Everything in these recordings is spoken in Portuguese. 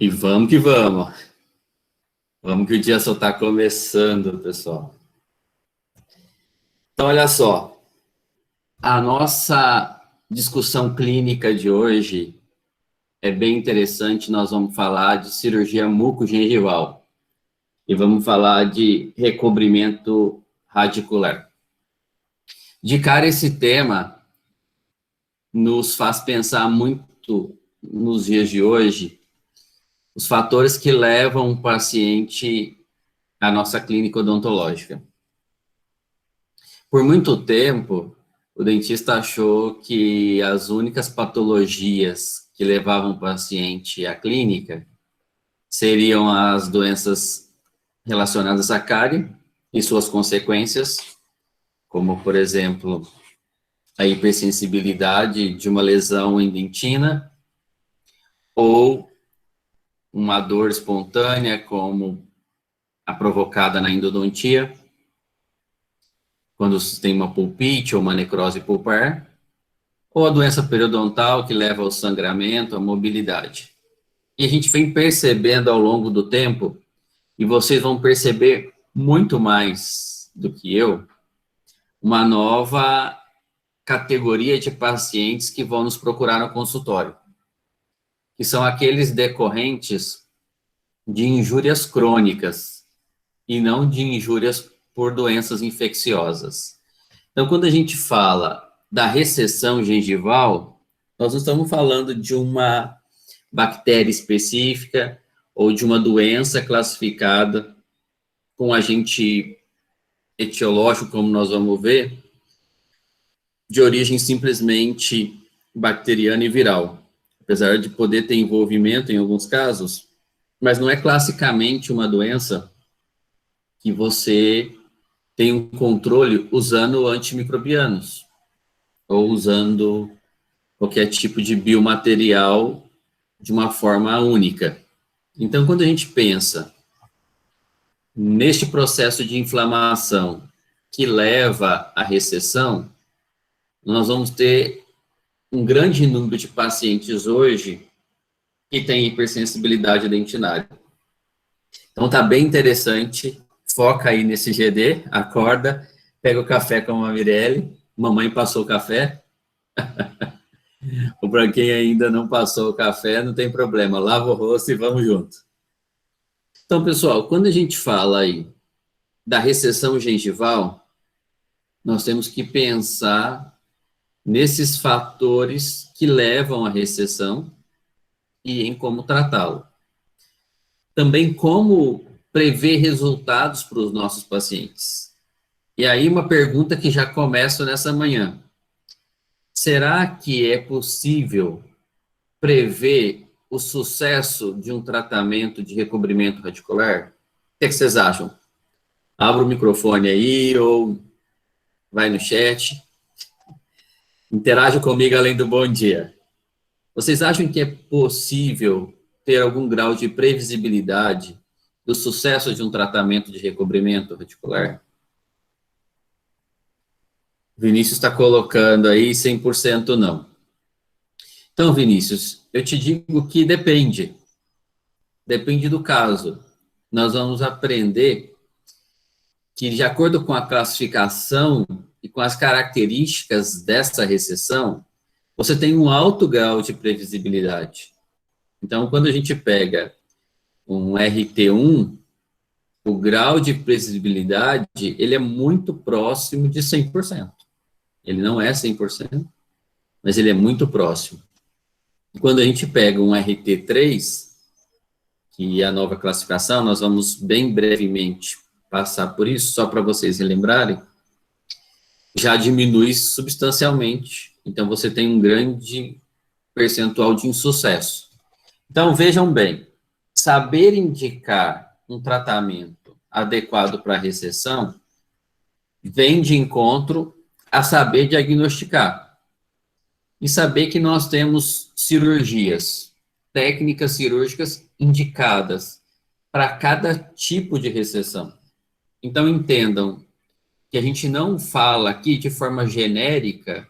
E vamos que vamos. Vamos que o dia só está começando, pessoal. Então, olha só. A nossa discussão clínica de hoje é bem interessante. Nós vamos falar de cirurgia mucogengival. E vamos falar de recobrimento radicular. De cara, esse tema nos faz pensar muito nos dias de hoje os fatores que levam um paciente à nossa clínica odontológica. Por muito tempo, o dentista achou que as únicas patologias que levavam o paciente à clínica seriam as doenças relacionadas à cárie e suas consequências, como, por exemplo, a hipersensibilidade de uma lesão em dentina ou uma dor espontânea, como a provocada na endodontia, quando se tem uma pulpite ou uma necrose pulpar, ou a doença periodontal que leva ao sangramento, à mobilidade. E a gente vem percebendo ao longo do tempo, e vocês vão perceber muito mais do que eu, uma nova categoria de pacientes que vão nos procurar no consultório, que são aqueles decorrentes de injúrias crônicas e não de injúrias por doenças infecciosas. Então, quando a gente fala da recessão gengival, nós não estamos falando de uma bactéria específica ou de uma doença classificada com agente etiológico, como nós vamos ver, de origem simplesmente bacteriana e viral, apesar de poder ter envolvimento em alguns casos, mas não é classicamente uma doença que você tem um controle usando antimicrobianos ou usando qualquer tipo de biomaterial de uma forma única. Então, quando a gente pensa neste processo de inflamação que leva à recessão, nós vamos ter um grande número de pacientes hoje que têm hipersensibilidade dentinária. Então, tá bem interessante. Foca aí nesse GD, acorda, pega o café com a Mirelle, mamãe passou o café, ou para quem ainda não passou o café, não tem problema, lava o rosto e vamos junto. Então, pessoal, quando a gente fala aí da recessão gengival, nós temos que pensar nesses fatores que levam à recessão e em como tratá-lo. Também como prever resultados para os nossos pacientes. E aí uma pergunta que já começa nessa manhã. Será que é possível prever o sucesso de um tratamento de recobrimento radicular? O que vocês acham? Abra o microfone aí ou vai no chat. Interage comigo além do bom dia. Vocês acham que é possível ter algum grau de previsibilidade do sucesso de um tratamento de recobrimento radicular? Vinícius está colocando aí 100% não. Então, Vinícius, eu te digo que depende. Depende do caso. Nós vamos aprender que, de acordo com a classificação e com as características dessa recessão, você tem um alto grau de previsibilidade. Então, quando a gente pega um RT1, o grau de previsibilidade, ele é muito próximo de 100%. Ele não é 100%, mas ele é muito próximo. Quando a gente pega um RT3, que é a nova classificação, nós vamos bem brevemente passar por isso, só para vocês relembrarem, já diminui substancialmente. Então, você tem um grande percentual de insucesso. Então, vejam bem, saber indicar um tratamento adequado para a recessão vem de encontro a saber diagnosticar. E saber que nós temos cirurgias, técnicas cirúrgicas indicadas para cada tipo de recessão. Então, entendam que a gente não fala aqui de forma genérica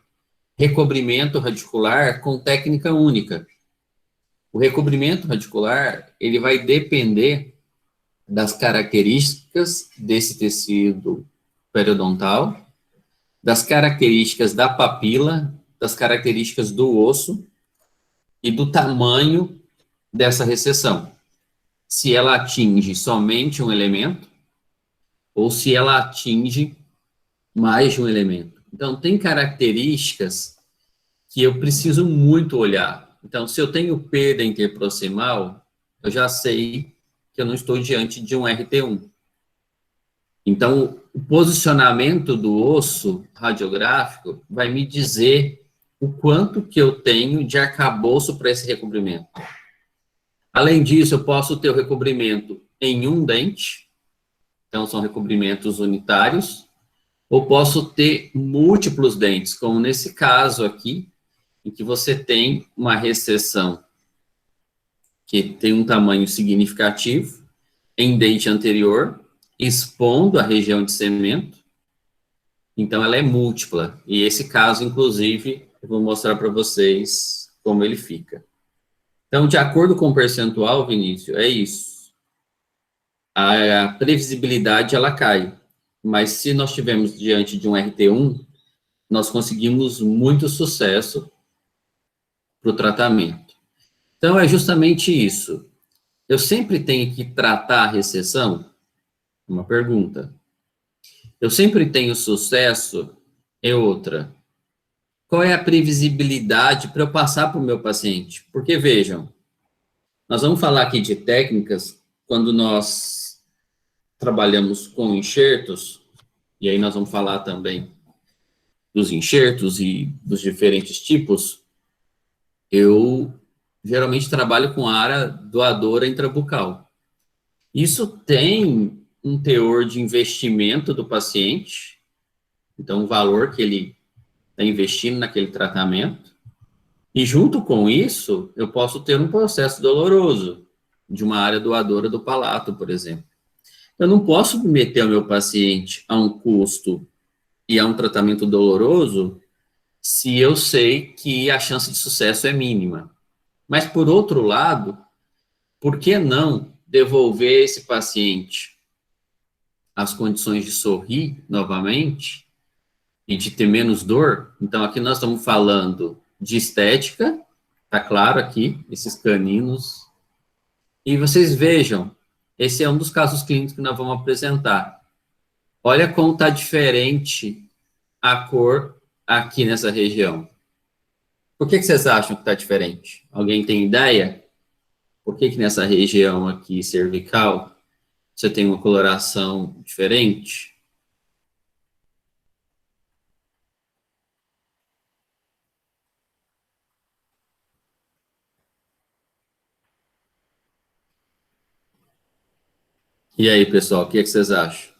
recobrimento radicular com técnica única. O recobrimento radicular, ele vai depender das características desse tecido periodontal, das características da papila, das características do osso e do tamanho dessa recessão. Se ela atinge somente um elemento ou se ela atinge mais de um elemento. Então, tem características que eu preciso muito olhar. Então, se eu tenho perda interproximal, eu já sei que eu não estou diante de um RT1. Então, o posicionamento do osso radiográfico vai me dizer o quanto que eu tenho de arcabouço para esse recobrimento. Além disso, eu posso ter o recobrimento em um dente, então são recobrimentos unitários, ou posso ter múltiplos dentes, como nesse caso aqui, em que você tem uma recessão que tem um tamanho significativo em dente anterior, expondo a região de cemento, então ela é múltipla, e esse caso, inclusive, eu vou mostrar para vocês como ele fica. Então, de acordo com o percentual, Vinícius, é isso. A previsibilidade, ela cai, mas se nós estivermos diante de um RT1, nós conseguimos muito sucesso para o tratamento. Então, é justamente isso. Eu sempre tenho que tratar a recessão? Uma pergunta. Eu sempre tenho sucesso? É outra. Qual é a previsibilidade para eu passar para o meu paciente? Porque, vejam, nós vamos falar aqui de técnicas quando nós trabalhamos com enxertos, e aí nós vamos falar também dos enxertos e dos diferentes tipos. Eu geralmente trabalho com a área doadora intrabucal. Isso tem um teor de investimento do paciente, então o valor que ele está investindo naquele tratamento, e junto com isso, eu posso ter um processo doloroso de uma área doadora do palato, por exemplo. Eu não posso submeter o meu paciente a um custo e a um tratamento doloroso se eu sei que a chance de sucesso é mínima. Mas, por outro lado, por que não devolver esse paciente às condições de sorrir novamente e de ter menos dor? Então, aqui nós estamos falando de estética, tá claro aqui, esses caninos. E vocês vejam, esse é um dos casos clínicos que nós vamos apresentar. Olha como está diferente a cor aqui nessa região. Por que vocês acham que está diferente? Alguém tem ideia? Por que nessa região aqui cervical você tem uma coloração diferente? E aí, pessoal, o que vocês acham?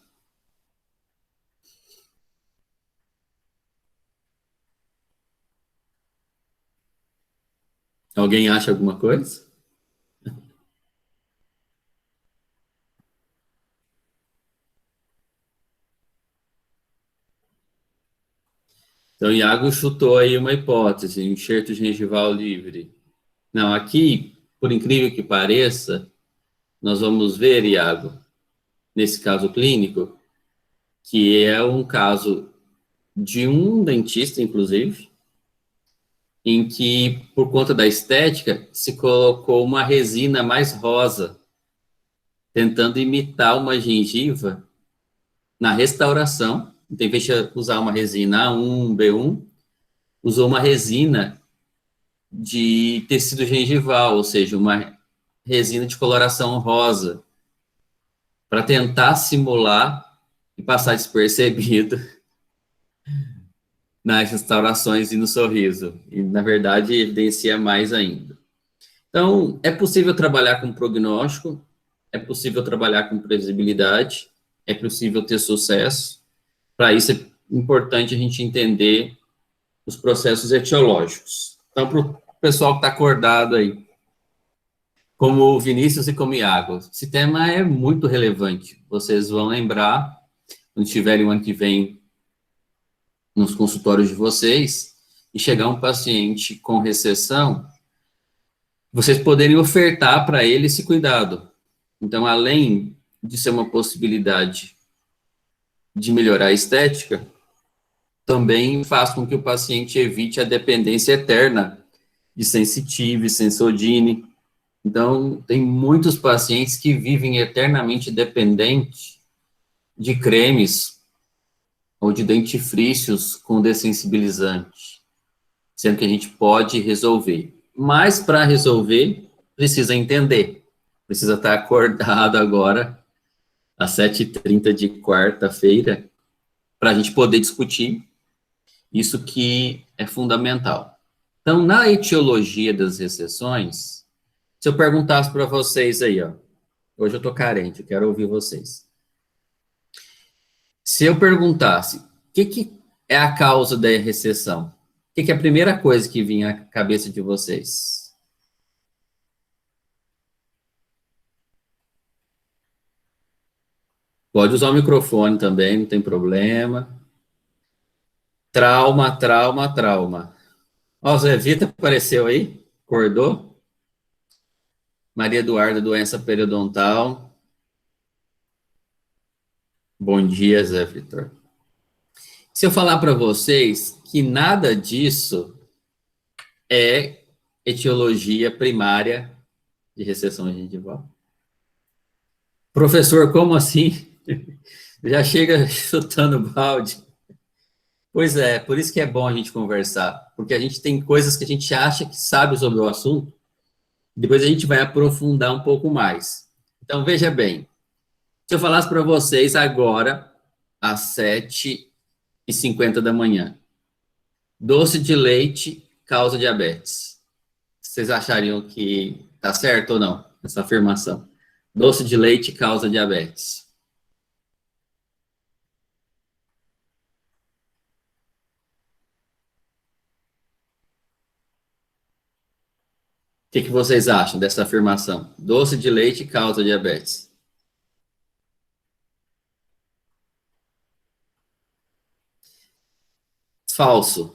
Alguém acha alguma coisa? Então, o Iago chutou aí uma hipótese, enxerto gengival livre. Não, aqui, por incrível que pareça, nós vamos ver, Iago, nesse caso clínico, que é um caso de um dentista, inclusive, em que, por conta da estética, se colocou uma resina mais rosa, tentando imitar uma gengiva na restauração. Então, em vez de usar uma resina A1, B1, usou uma resina de tecido gengival, ou seja, uma resina de coloração rosa, para tentar simular e passar despercebido nas restaurações e no sorriso. E, na verdade, evidencia mais ainda. Então, é possível trabalhar com prognóstico, é possível trabalhar com previsibilidade, é possível ter sucesso. Para isso, é importante a gente entender os processos etiológicos. Então, para o pessoal que está acordado aí, como o Vinícius e como o Iago, esse tema é muito relevante. Vocês vão lembrar, quando estiverem o ano que vem nos consultórios de vocês, e chegar um paciente com recessão, vocês poderem ofertar para ele esse cuidado. Então, além de ser uma possibilidade de melhorar a estética, também faz com que o paciente evite a dependência eterna de Sensitive, Sensodyne. Então, tem muitos pacientes que vivem eternamente dependentes de cremes ou de dentifrícios com dessensibilizante, sendo que a gente pode resolver. Mas, para resolver, precisa entender, precisa estar acordado agora, às 7h30 de quarta-feira, para a gente poder discutir isso que é fundamental. Então, na etiologia das recessões, se eu perguntasse para vocês aí, ó, hoje eu estou carente, eu quero ouvir vocês. Se eu perguntasse, o que é a causa da recessão? O que é a primeira coisa que vinha à cabeça de vocês? Pode usar o microfone também, não tem problema. Trauma, trauma, trauma. Ó, o Zé Vitor apareceu aí, acordou. Maria Eduarda, doença periodontal. Bom dia, Zé Vitor. Se eu falar para vocês que nada disso é etiologia primária de recessão gengival. Professor, como assim? Já chega chutando balde. Pois é, por isso que é bom a gente conversar, porque a gente tem coisas que a gente acha que sabe sobre o assunto, depois a gente vai aprofundar um pouco mais. Então, veja bem, se eu falasse para vocês agora, às 7h50 da manhã, doce de leite causa diabetes. Vocês achariam que está certo ou não, essa afirmação? Doce de leite causa diabetes. O que vocês acham dessa afirmação? Doce de leite causa diabetes. Falso.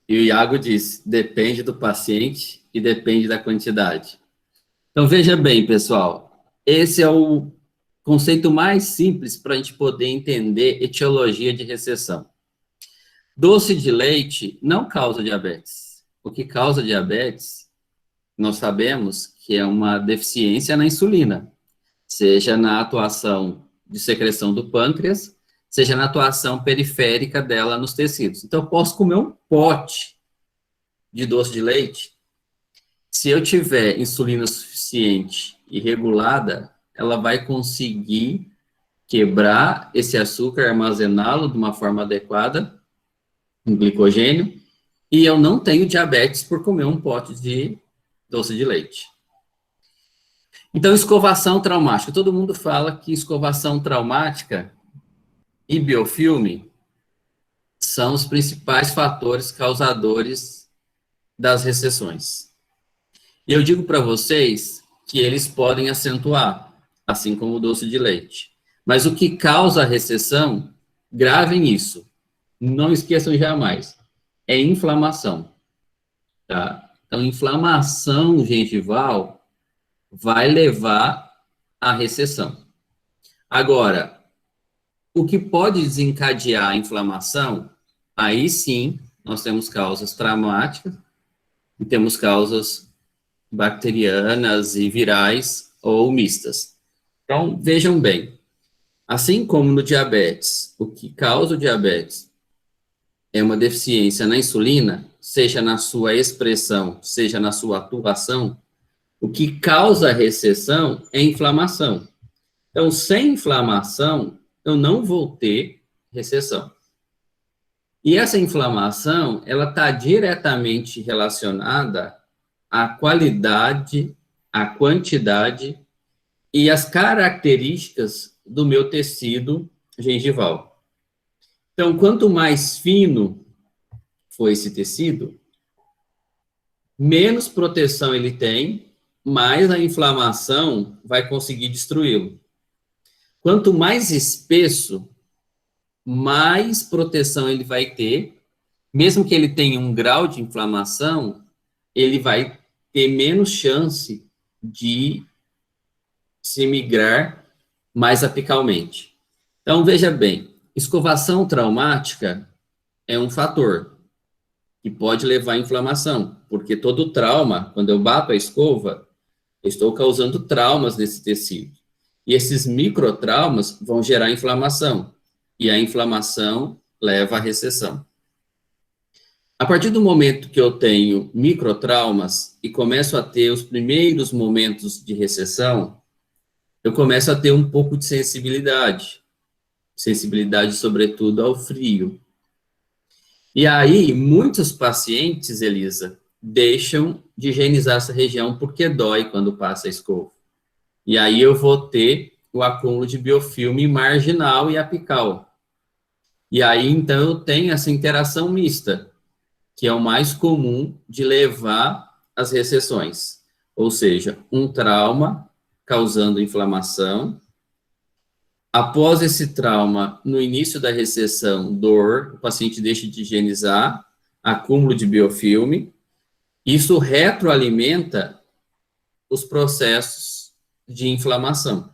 E o Iago disse, depende do paciente e depende da quantidade. Então, veja bem, pessoal, esse é o conceito mais simples para a gente poder entender etiologia de recessão. Doce de leite não causa diabetes. O que causa diabetes, nós sabemos que é uma deficiência na insulina, seja na atuação de secreção do pâncreas, seja na atuação periférica dela nos tecidos. Então, eu posso comer um pote de doce de leite, se eu tiver insulina suficiente e regulada, ela vai conseguir quebrar esse açúcar, armazená-lo de uma forma adequada, em glicogênio, e eu não tenho diabetes por comer um pote de doce de leite. Então, escovação traumática. Todo mundo fala que escovação traumática e biofilme são os principais fatores causadores das recessões. E eu digo para vocês que eles podem acentuar, assim como o doce de leite. Mas o que causa a recessão, gravem isso. Não esqueçam jamais. É inflamação. Tá? Então, inflamação gengival vai levar à recessão. Agora, o que pode desencadear a inflamação, aí sim, nós temos causas traumáticas e temos causas bacterianas e virais ou mistas. Então, vejam bem, assim como no diabetes, o que causa o diabetes é uma deficiência na insulina, seja na sua expressão, seja na sua atuação, o que causa a recessão é inflamação. Então, sem inflamação, eu não vou ter recessão. E essa inflamação, ela está diretamente relacionada à qualidade, à quantidade e às características do meu tecido gengival. Então, quanto mais fino for esse tecido, menos proteção ele tem, mais a inflamação vai conseguir destruí-lo. Quanto mais espesso, mais proteção ele vai ter, mesmo que ele tenha um grau de inflamação, ele vai ter menos chance de se migrar mais apicalmente. Então, veja bem, escovação traumática é um fator que pode levar à inflamação, porque todo trauma, quando eu bato a escova, eu estou causando traumas nesse tecido. E esses microtraumas vão gerar inflamação, e a inflamação leva à recessão. A partir do momento que eu tenho microtraumas e começo a ter os primeiros momentos de recessão, eu começo a ter um pouco de sensibilidade sobretudo ao frio. E aí, muitos pacientes, Elisa, deixam de higienizar essa região porque dói quando passa a escova. E aí eu vou ter o acúmulo de biofilme marginal e apical. E aí, então, eu tenho essa interação mista, que é o mais comum de levar às recessões. Ou seja, um trauma causando inflamação. Após esse trauma, no início da recessão, dor, o paciente deixa de higienizar, acúmulo de biofilme. Isso retroalimenta os processos de inflamação.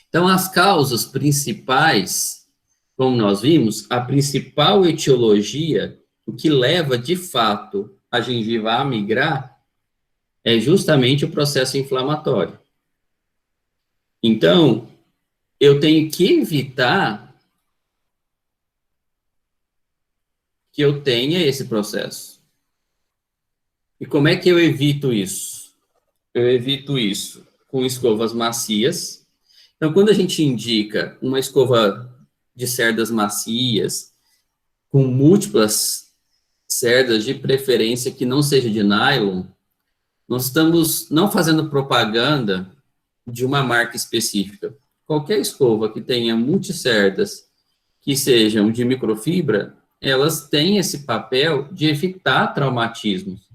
Então, as causas principais, como nós vimos, a principal etiologia, o que leva de fato a gengiva a migrar, é justamente o processo inflamatório. Então, eu tenho que evitar que eu tenha esse processo. E como é que eu evito isso? Eu evito isso com escovas macias. Então, quando a gente indica uma escova de cerdas macias, com múltiplas cerdas, de preferência que não seja de nylon, nós estamos não fazendo propaganda de uma marca específica. Qualquer escova que tenha multicerdas que sejam de microfibra, elas têm esse papel de evitar traumatismos.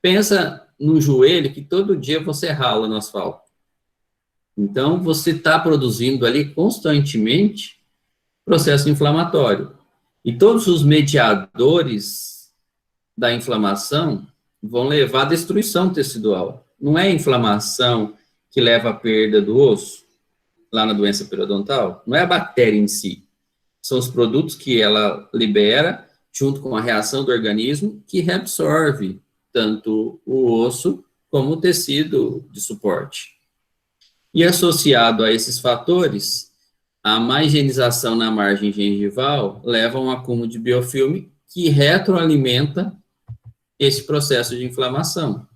Pensa no joelho que todo dia você rala no asfalto. Então, você está produzindo ali constantemente processo inflamatório. E todos os mediadores da inflamação vão levar à destruição tecidual. Não é a inflamação que leva à perda do osso, lá na doença periodontal, não é a bactéria em si. São os produtos que ela libera, junto com a reação do organismo, que reabsorve tanto o osso como o tecido de suporte. E associado a esses fatores, a má higienização na margem gengival leva a um acúmulo de biofilme que retroalimenta esse processo de inflamação.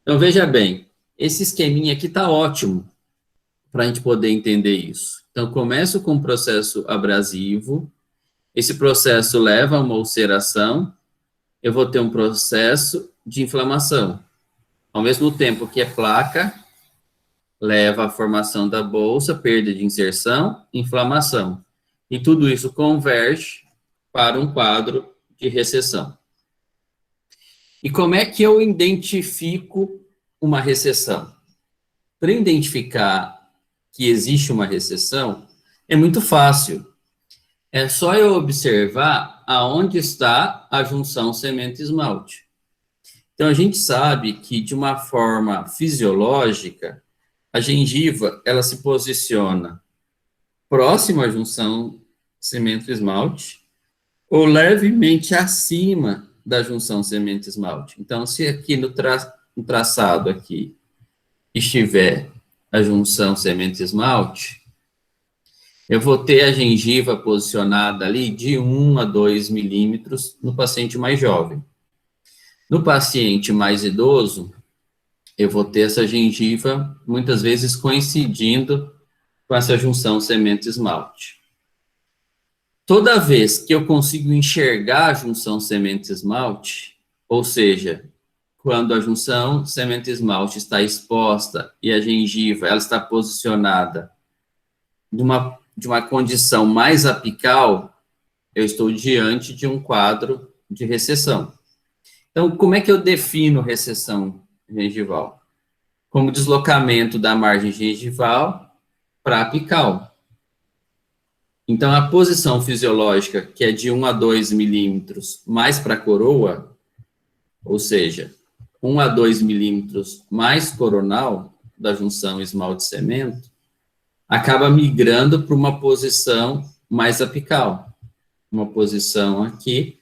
Então, veja bem, esse esqueminha aqui está ótimo para a gente poder entender isso. Então, começo com um processo abrasivo, esse processo leva a uma ulceração, eu vou ter um processo de inflamação. Ao mesmo tempo que é placa, leva à formação da bolsa, perda de inserção, inflamação. E tudo isso converge para um quadro de recessão. E como é que eu identifico uma recessão? Para identificar que existe uma recessão, é muito fácil. É só eu observar aonde está a junção semente-esmalte. Então, a gente sabe que, de uma forma fisiológica, a gengiva, ela se posiciona próxima à junção cimento-esmalte ou levemente acima da junção cimento-esmalte. Então, se aqui no traçado aqui estiver a junção cimento-esmalte, eu vou ter a gengiva posicionada ali de 1 a 2 milímetros no paciente mais jovem. No paciente mais idoso, eu vou ter essa gengiva, muitas vezes, coincidindo com essa junção cimento-esmalte. Toda vez que eu consigo enxergar a junção cimento-esmalte, ou seja, quando a junção cimento-esmalte está exposta e a gengiva ela está posicionada de uma condição mais apical, eu estou diante de um quadro de recessão. Então, como é que eu defino recessão gengival? Como deslocamento da margem gengival para apical. Então, a posição fisiológica, que é de 1 a 2 milímetros mais para a coroa, ou seja, 1 a 2 milímetros mais coronal da junção esmalte-cemento, acaba migrando para uma posição mais apical. Uma posição aqui,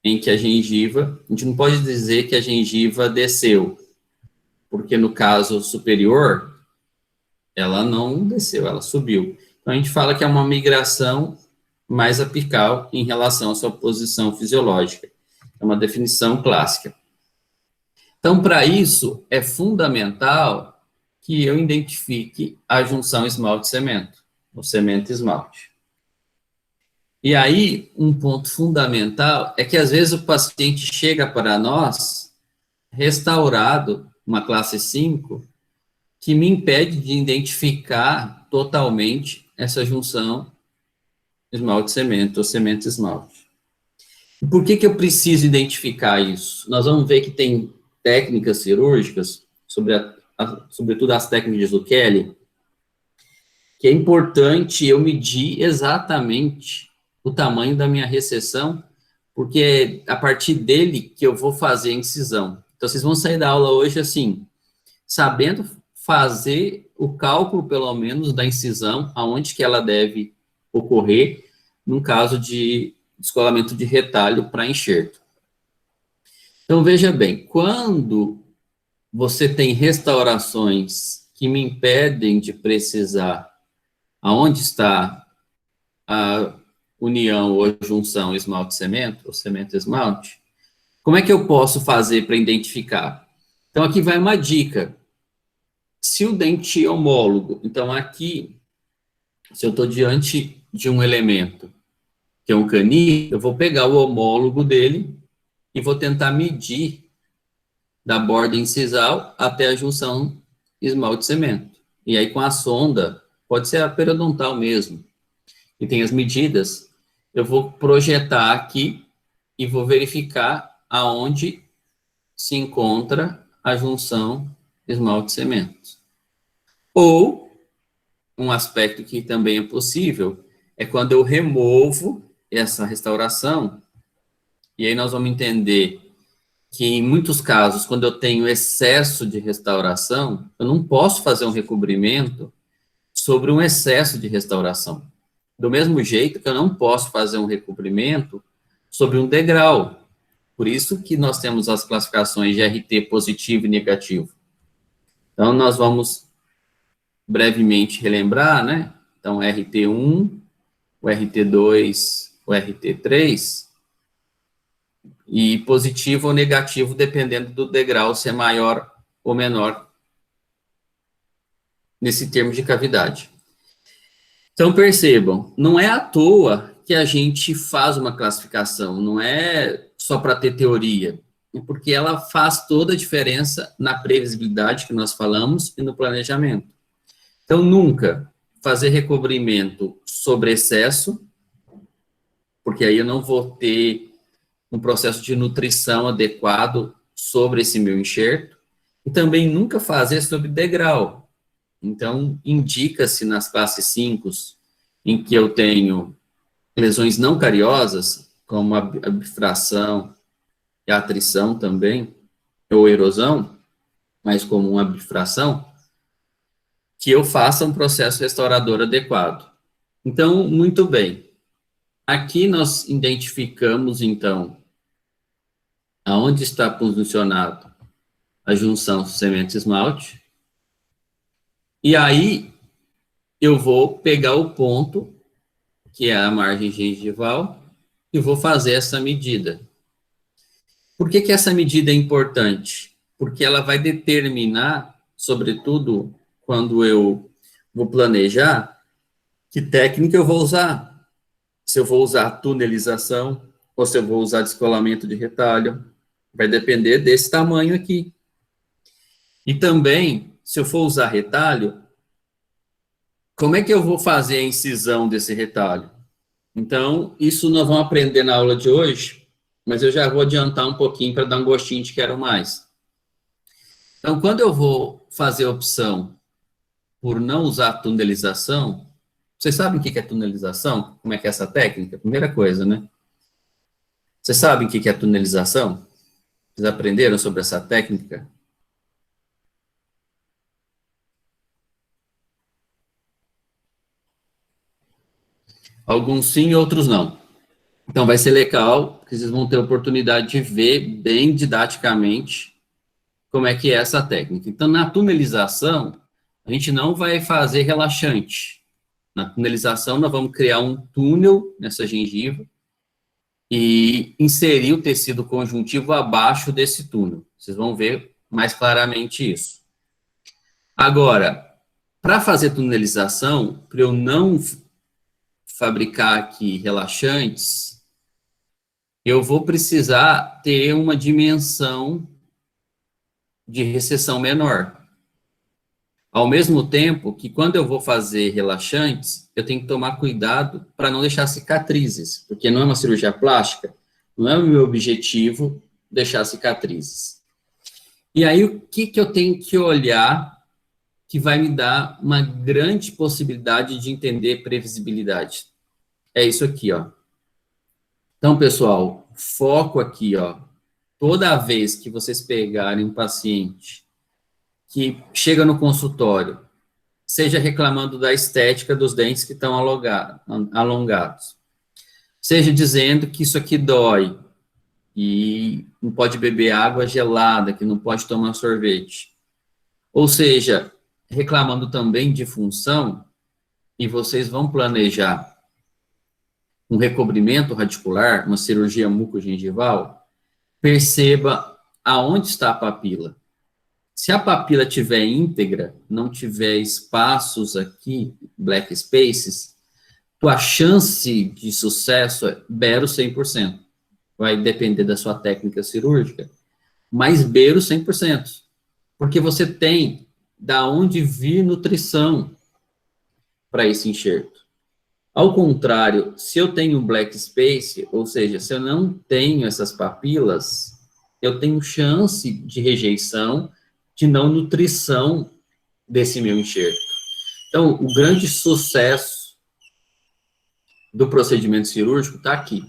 em que a gengiva, a gente não pode dizer que a gengiva desceu, porque no caso superior, ela não desceu, ela subiu. Então, a gente fala que é uma migração mais apical em relação à sua posição fisiológica. É uma definição clássica. Então, para isso, é fundamental que eu identifique a junção esmalte-cemento, o cemento-esmalte. E aí, um ponto fundamental é que, às vezes, o paciente chega para nós restaurado, uma classe 5, que me impede de identificar totalmente essa junção esmalte-cemento ou cemento-esmalte. E por que eu preciso identificar isso? Nós vamos ver que tem técnicas cirúrgicas, sobretudo as técnicas do Kelly, que é importante eu medir exatamente o tamanho da minha recessão, porque é a partir dele que eu vou fazer a incisão. Então, vocês vão sair da aula hoje, assim, sabendo fazer o cálculo, pelo menos, da incisão, aonde que ela deve ocorrer, num caso de descolamento de retalho para enxerto. Então, veja bem, quando você tem restaurações que me impedem de precisar aonde está a união ou junção esmalte-cemento, ou cemento-esmalte, como é que eu posso fazer para identificar? Então, aqui vai uma dica. Se o dente homólogo, então aqui, se eu estou diante de um elemento, que é um canino, eu vou pegar o homólogo dele e vou tentar medir da borda incisal até a junção esmalte-cemento. E aí, com a sonda, pode ser a periodontal mesmo, e tem as medidas, eu vou projetar aqui e vou verificar aonde se encontra a junção esmalte-cemento. Ou, um aspecto que também é possível, é quando eu removo essa restauração, e aí nós vamos entender que, em muitos casos, quando eu tenho excesso de restauração, eu não posso fazer um recobrimento sobre um excesso de restauração. Do mesmo jeito que eu não posso fazer um recobrimento sobre um degrau. Por isso que nós temos as classificações de RT positivo e negativo. Então, nós vamos brevemente relembrar, né? Então, RT1, o RT2, o RT3, e positivo ou negativo, dependendo do degrau, se é maior ou menor nesse termo de cavidade. Então, percebam, não é à toa que a gente faz uma classificação, não é só para ter teoria, é porque ela faz toda a diferença na previsibilidade que nós falamos e no planejamento. Então, nunca fazer recobrimento sobre excesso, porque aí eu não vou ter um processo de nutrição adequado sobre esse meu enxerto, e também nunca fazer sobre degrau. Então, indica-se nas classes 5, em que eu tenho lesões não cariosas, como a bifração e a atrição também, ou erosão, mais comum a bifração, que eu faça um processo restaurador adequado. Então, muito bem. Aqui nós identificamos, então, aonde está posicionado a junção cemento-esmalte, e aí eu vou pegar o ponto, que é a margem gengival, e vou fazer essa medida. Por que essa medida é importante? Porque ela vai determinar, sobretudo quando eu vou planejar, que técnica eu vou usar. Se eu vou usar tunelização, ou se eu vou usar descolamento de retalho, vai depender desse tamanho aqui. E também, se eu for usar retalho, como é que eu vou fazer a incisão desse retalho? Então, isso nós vamos aprender na aula de hoje, mas eu já vou adiantar um pouquinho para dar um gostinho de quero mais. Então, quando eu vou fazer a opção por não usar tunelização, vocês sabem o que é tunelização? Como é que é essa técnica? Primeira coisa, né? Vocês sabem o que é tunelização? Vocês aprenderam sobre essa técnica? Alguns sim, outros não. Então, vai ser legal, porque vocês vão ter a oportunidade de ver bem didaticamente como é que é essa técnica. Então, na tunelização, a gente não vai fazer relaxante. Na tunelização, nós vamos criar um túnel nessa gengiva e inserir o tecido conjuntivo abaixo desse túnel. Vocês vão ver mais claramente isso. Agora, para fazer tunelização, para eu não fabricar aqui relaxantes, eu vou precisar ter uma dimensão de recessão menor. Ao mesmo tempo que quando eu vou fazer relaxantes, eu tenho que tomar cuidado para não deixar cicatrizes, porque não é uma cirurgia plástica, não é o meu objetivo deixar cicatrizes. E aí, o que, que eu tenho que olhar que vai me dar uma grande possibilidade de entender previsibilidade? É isso aqui, ó. Então, pessoal, foco aqui, ó. Toda vez que vocês pegarem um paciente que chega no consultório, seja reclamando da estética dos dentes que estão alongados, seja dizendo que isso aqui dói e não pode beber água gelada, que não pode tomar sorvete, ou seja, reclamando também de função, e vocês vão planejar um recobrimento radicular, uma cirurgia mucogengival, perceba aonde está a papila. Se a papila tiver íntegra, não tiver espaços aqui, black spaces, tua chance de sucesso é beira 100%. Vai depender da sua técnica cirúrgica, mas beira 100%. Porque você tem da onde vir nutrição para esse enxerto. Ao contrário, se eu tenho black space, ou seja, se eu não tenho essas papilas, eu tenho chance de rejeição, de não nutrição desse meu enxerto. Então, o grande sucesso do procedimento cirúrgico está aqui.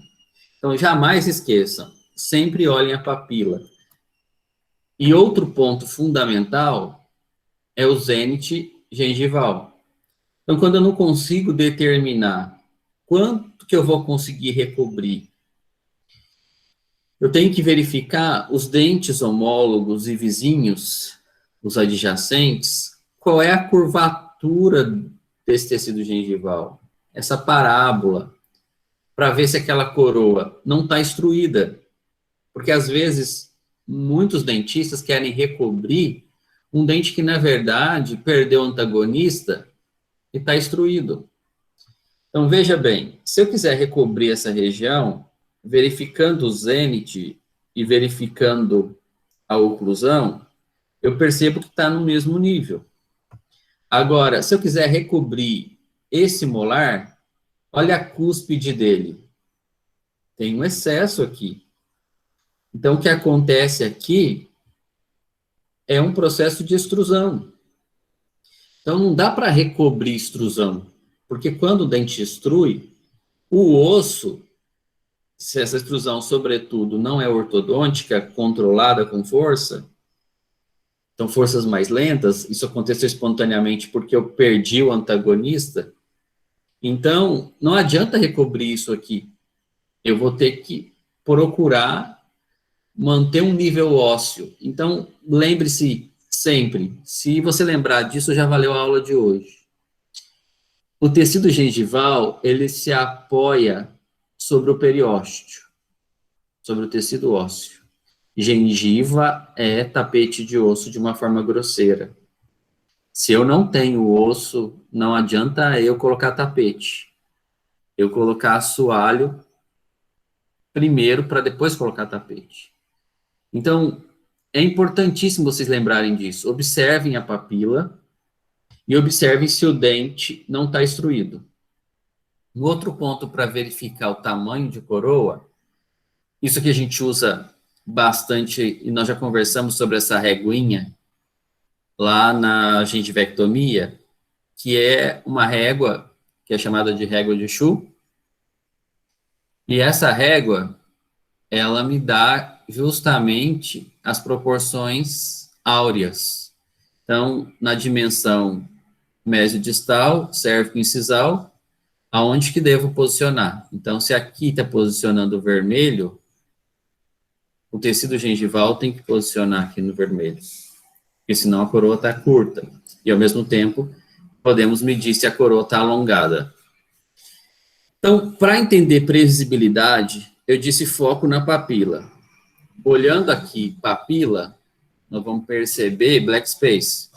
Então, jamais esqueçam, sempre olhem a papila. E outro ponto fundamental é o zênite gengival. Então, quando eu não consigo determinar quanto que eu vou conseguir recobrir, eu tenho que verificar os dentes homólogos e vizinhos, os adjacentes, qual é a curvatura desse tecido gengival, essa parábola, para ver se aquela coroa não está extruída. Porque, às vezes, muitos dentistas querem recobrir um dente que, na verdade, perdeu o antagonista e está extruído. Então, veja bem, se eu quiser recobrir essa região, verificando o zênite e verificando a oclusão, eu percebo que está no mesmo nível. Agora, se eu quiser recobrir esse molar, olha a cúspide dele. Tem um excesso aqui. Então, o que acontece aqui é um processo de extrusão. Então, não dá para recobrir extrusão, porque quando o dente extrui, o osso, se essa extrusão, sobretudo, não é ortodôntica, controlada com força, então forças mais lentas, isso aconteceu espontaneamente porque eu perdi o antagonista, então não adianta recobrir isso aqui. Eu vou ter que procurar manter um nível ósseo. Então, lembre-se sempre, se você lembrar disso, já valeu a aula de hoje. O tecido gengival, ele se apoia sobre o periósteo, sobre o tecido ósseo. Gengiva é tapete de osso de uma forma grosseira. Se eu não tenho osso, não adianta eu colocar tapete. Eu colocar assoalho primeiro para depois colocar tapete. Então, é importantíssimo vocês lembrarem disso. Observem a papila e observem se o dente não está extruído. Um outro ponto para verificar o tamanho de coroa, isso que a gente usa bastante, e nós já conversamos sobre essa reguinha lá na gengivectomia, que é uma régua que é chamada de régua de Schuh, e essa régua, ela me dá justamente as proporções áureas. Então, na dimensão mesodistal, cérvico-incisal, aonde que devo posicionar? Então, se aqui está posicionando o vermelho, o tecido gengival tem que posicionar aqui no vermelho, porque senão a coroa está curta. E, ao mesmo tempo, podemos medir se a coroa está alongada. Então, para entender previsibilidade, eu disse foco na papila. Olhando aqui papila, nós vamos perceber black space.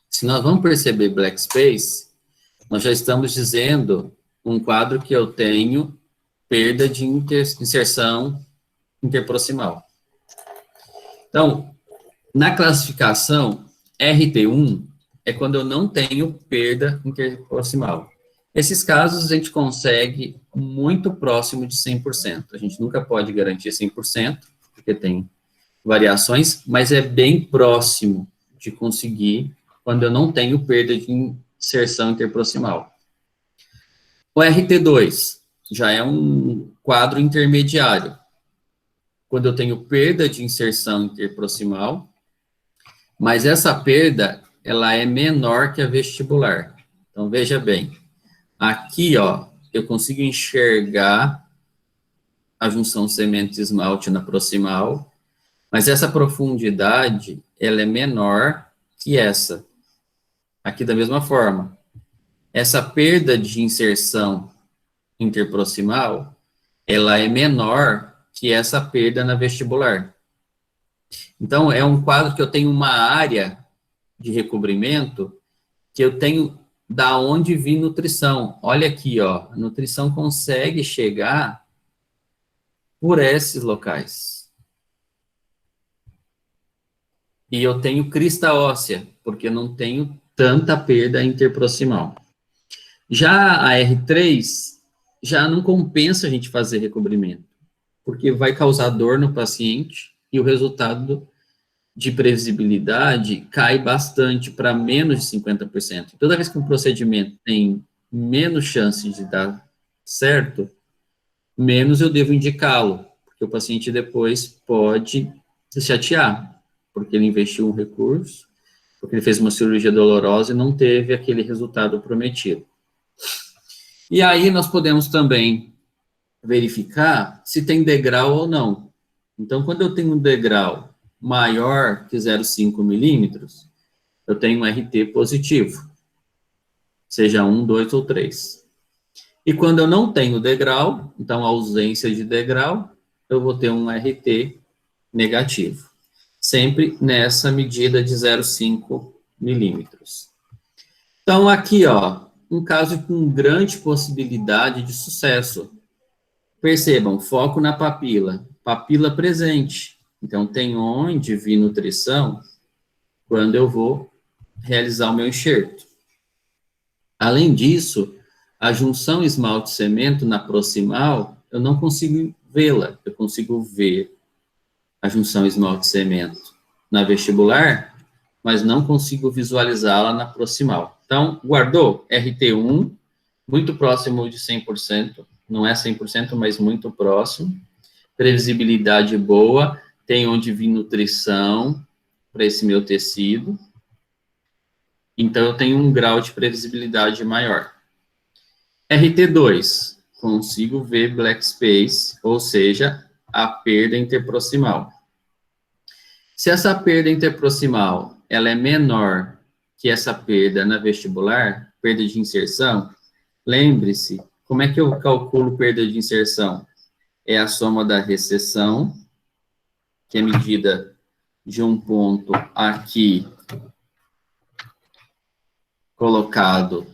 Se nós vamos perceber black space, nós já estamos dizendo um quadro que eu tenho perda de inserção interproximal. Então, na classificação, RT1 é quando eu não tenho perda interproximal. Esses casos a gente consegue muito próximo de 100%. A gente nunca pode garantir 100%, porque tem variações, mas é bem próximo de conseguir quando eu não tenho perda de inserção interproximal. O RT2 já é um quadro intermediário, quando eu tenho perda de inserção interproximal, mas essa perda, ela é menor que a vestibular. Então, veja bem, aqui, ó, eu consigo enxergar a junção cemento-esmalte na proximal, mas essa profundidade, ela é menor que essa. Aqui da mesma forma. Essa perda de inserção interproximal, ela é menor que essa perda na vestibular. Então, é um quadro que eu tenho uma área de recobrimento que eu tenho da onde vir nutrição. Olha aqui, ó, a nutrição consegue chegar por esses locais. E eu tenho crista óssea, porque eu não tenho tanta perda interproximal. Já a R3, já não compensa a gente fazer recobrimento, porque vai causar dor no paciente e o resultado de previsibilidade cai bastante para menos de 50%. Toda vez que um procedimento tem menos chance de dar certo, menos eu devo indicá-lo, porque o paciente depois pode se chatear, porque ele investiu um recurso, porque ele fez uma cirurgia dolorosa e não teve aquele resultado prometido. E aí nós podemos também verificar se tem degrau ou não. Então, quando eu tenho um degrau maior que 0,5 milímetros, eu tenho um RT positivo, seja 1, 2 ou 3. E quando eu não tenho degrau, então ausência de degrau, eu vou ter um RT negativo, sempre nessa medida de 0,5 milímetros. Então, aqui, ó, um caso com grande possibilidade de sucesso. Percebam, foco na papila, papila presente. Então, tem onde vir nutrição quando eu vou realizar o meu enxerto. Além disso, a junção esmalte-cemento na proximal, eu não consigo vê-la. Eu consigo ver a junção esmalte-cemento na vestibular, mas não consigo visualizá-la na proximal. Então, guardou? RT1, muito próximo de 100%, não é 100%, mas muito próximo. Previsibilidade boa, tem onde vir nutrição para esse meu tecido. Então, eu tenho um grau de previsibilidade maior. RT2, consigo ver black space, ou seja, a perda interproximal. Se essa perda interproximal ela é menor que essa perda na vestibular, perda de inserção, lembre-se, como é que eu calculo perda de inserção? É a soma da recessão, que é medida de um ponto aqui colocado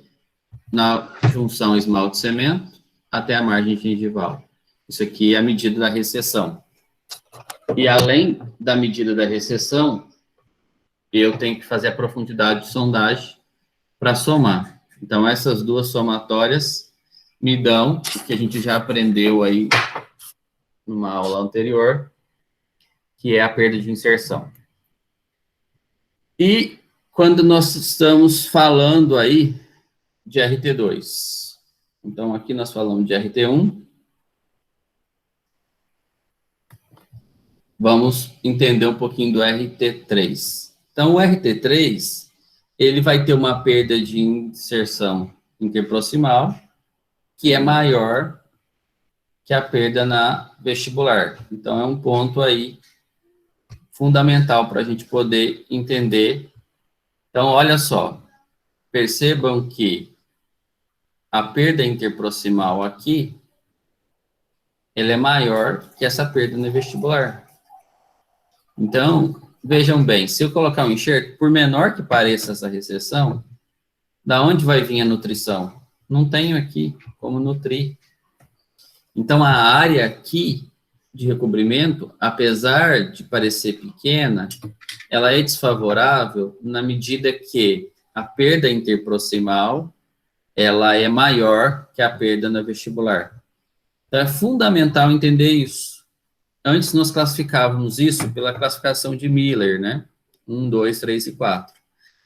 na junção esmalte-cemento até a margem gengival. Isso aqui é a medida da recessão. E além da medida da recessão, eu tenho que fazer a profundidade de sondagem para somar. Então, essas duas somatórias me dão o que a gente já aprendeu aí numa aula anterior, que é a perda de inserção. E quando nós estamos falando aí de RT2, então aqui nós falamos de RT1, vamos entender um pouquinho do RT3. Então, o RT3, ele vai ter uma perda de inserção interproximal, que é maior que a perda na vestibular. Então, é um ponto aí fundamental para a gente poder entender. Então, olha só, percebam que a perda interproximal aqui, ela é maior que essa perda no vestibular. Então, vejam bem, se eu colocar um enxerto, por menor que pareça essa recessão, da onde vai vir a nutrição? Não tenho aqui como nutrir. Então, a área aqui de recobrimento, apesar de parecer pequena, ela é desfavorável na medida que a perda interproximal, ela é maior que a perda na vestibular. Então, é fundamental entender isso. Antes, nós classificávamos isso pela classificação de Miller, né? 1, 2, 3 e 4.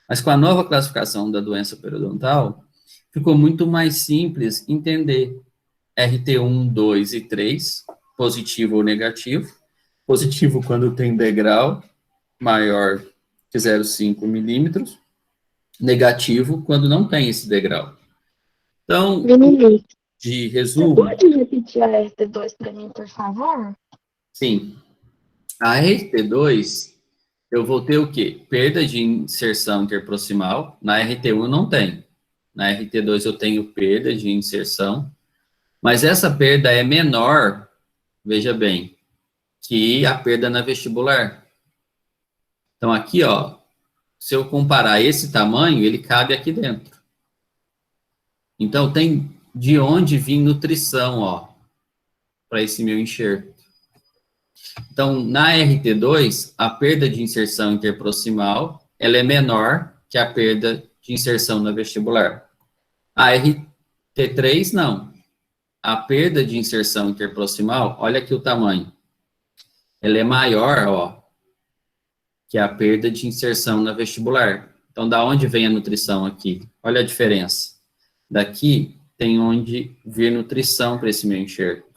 Mas com a nova classificação da doença periodontal, ficou muito mais simples entender RT1, 2 e 3, positivo ou negativo. Positivo quando tem degrau maior que 0,5 milímetros. Negativo quando não tem esse degrau. Então, Vinícius, de você resumo... pode repetir a RT2 para mim, por favor? Sim. A RT2, eu vou ter o quê? Perda de inserção interproximal. Na RT1 não tem. Na RT2 eu tenho perda de inserção. Mas essa perda é menor, veja bem, que a perda na vestibular. Então, aqui, ó, se eu comparar esse tamanho, ele cabe aqui dentro. Então, tem de onde vir nutrição, ó, para esse meu enxerto. Então, na RT2, a perda de inserção interproximal, ela é menor que a perda de inserção na vestibular. A RT3, não. A perda de inserção interproximal, olha aqui o tamanho. Ela é maior, ó, que a perda de inserção na vestibular. Então, da onde vem a nutrição aqui? Olha a diferença. Daqui tem onde vir nutrição para esse meu enxerto.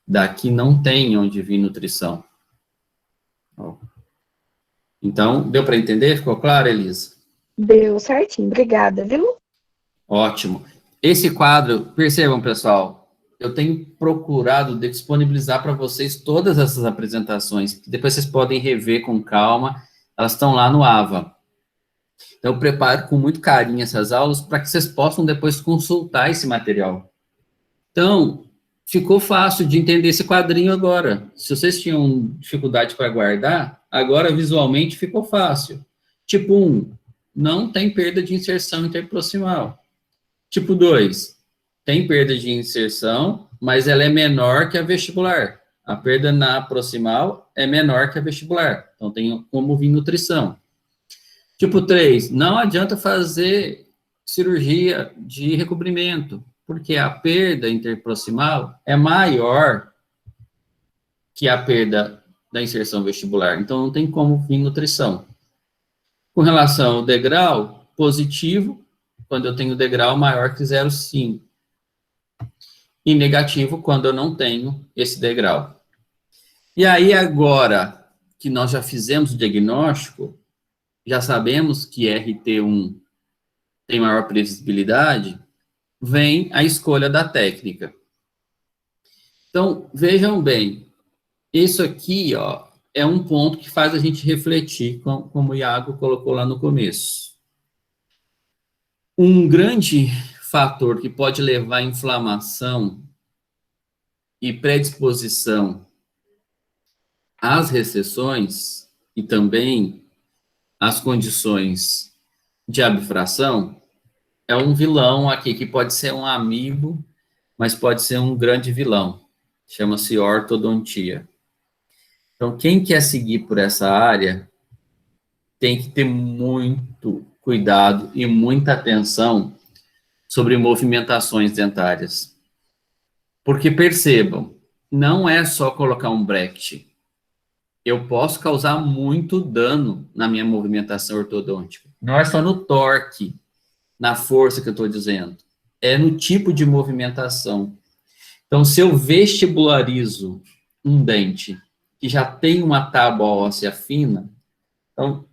Daqui não tem onde vir nutrição. Ó. Então, deu para entender? Ficou claro, Elisa? Deu certinho, obrigada, viu? Ótimo. Esse quadro, percebam, pessoal, eu tenho procurado disponibilizar para vocês todas essas apresentações. Depois vocês podem rever com calma. Elas estão lá no AVA. Então, eu preparo com muito carinho essas aulas para que vocês possam depois consultar esse material. Então, ficou fácil de entender esse quadrinho agora. Se vocês tinham dificuldade para guardar, agora visualmente ficou fácil. Tipo 1, não tem perda de inserção interproximal. Tipo 2, tem perda de inserção, mas ela é menor que a vestibular. A perda na proximal é menor que a vestibular. Então, tem como vir nutrição. Tipo 3, não adianta fazer cirurgia de recobrimento, porque a perda interproximal é maior que a perda da inserção vestibular. Então, não tem como vir nutrição. Com relação ao degrau, positivo, quando eu tenho degrau maior que 0,5. E negativo, quando eu não tenho esse degrau. E aí, agora que nós já fizemos o diagnóstico, já sabemos que RT1 tem maior previsibilidade, vem a escolha da técnica. Então, vejam bem, isso aqui, ó, é um ponto que faz a gente refletir, como o Iago colocou lá no começo. Um grande fator que pode levar à inflamação e predisposição às recessões e também às condições de abfração é um vilão aqui, que pode ser um amigo, mas pode ser um grande vilão. Chama-se ortodontia. Então, quem quer seguir por essa área tem que ter muito cuidado e muita atenção sobre movimentações dentárias. Porque percebam, não é só colocar um bracket. Eu posso causar muito dano na minha movimentação ortodôntica. Não é só no torque, na força que eu estou dizendo. É no tipo de movimentação. Então, se eu vestibularizo um dente que já tem uma tábua óssea fina. Então,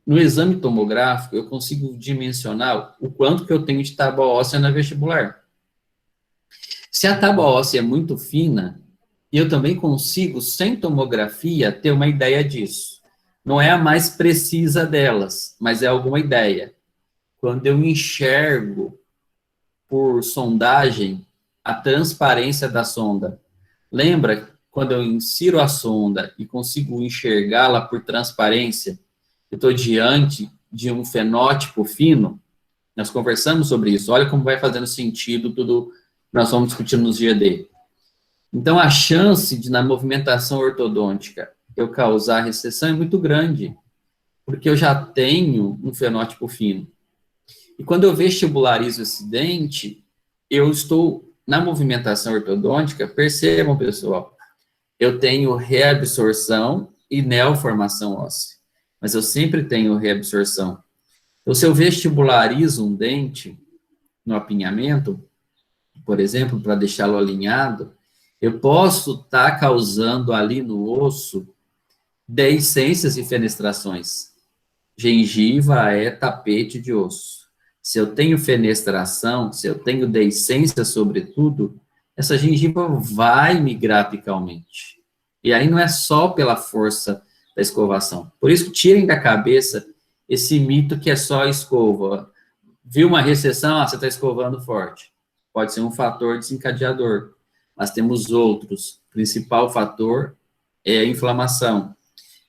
no exame tomográfico, eu consigo dimensionar o quanto que eu tenho de tábua óssea na vestibular. Se a tábua óssea é muito fina, eu também consigo, sem tomografia, ter uma ideia disso. Não é a mais precisa delas, mas é alguma ideia. Quando eu enxergo por sondagem a transparência da sonda, lembra quando eu insiro a sonda e consigo enxergá-la por transparência, eu estou diante de um fenótipo fino? Nós conversamos sobre isso. Olha como vai fazendo sentido tudo que nós vamos discutindo nos GD. Então, a chance de, na movimentação ortodôntica, eu causar recessão é muito grande, porque eu já tenho um fenótipo fino. E quando eu vestibularizo esse dente, eu estou, na movimentação ortodôntica, percebam, pessoal, eu tenho reabsorção e neoformação óssea, mas eu sempre tenho reabsorção. Então, se eu vestibularizo um dente no apinhamento, por exemplo, para deixá-lo alinhado, eu posso estar causando ali no osso deiscências e fenestrações. Gengiva é tapete de osso. Se eu tenho fenestração, se eu tenho deiscência sobretudo, essa gengiva vai migrar apicalmente. E aí não é só pela força da escovação. Por isso, tirem da cabeça esse mito que é só a escova. Viu uma recessão? Ah, você está escovando forte. Pode ser um fator desencadeador. Mas temos outros. O principal fator é a inflamação.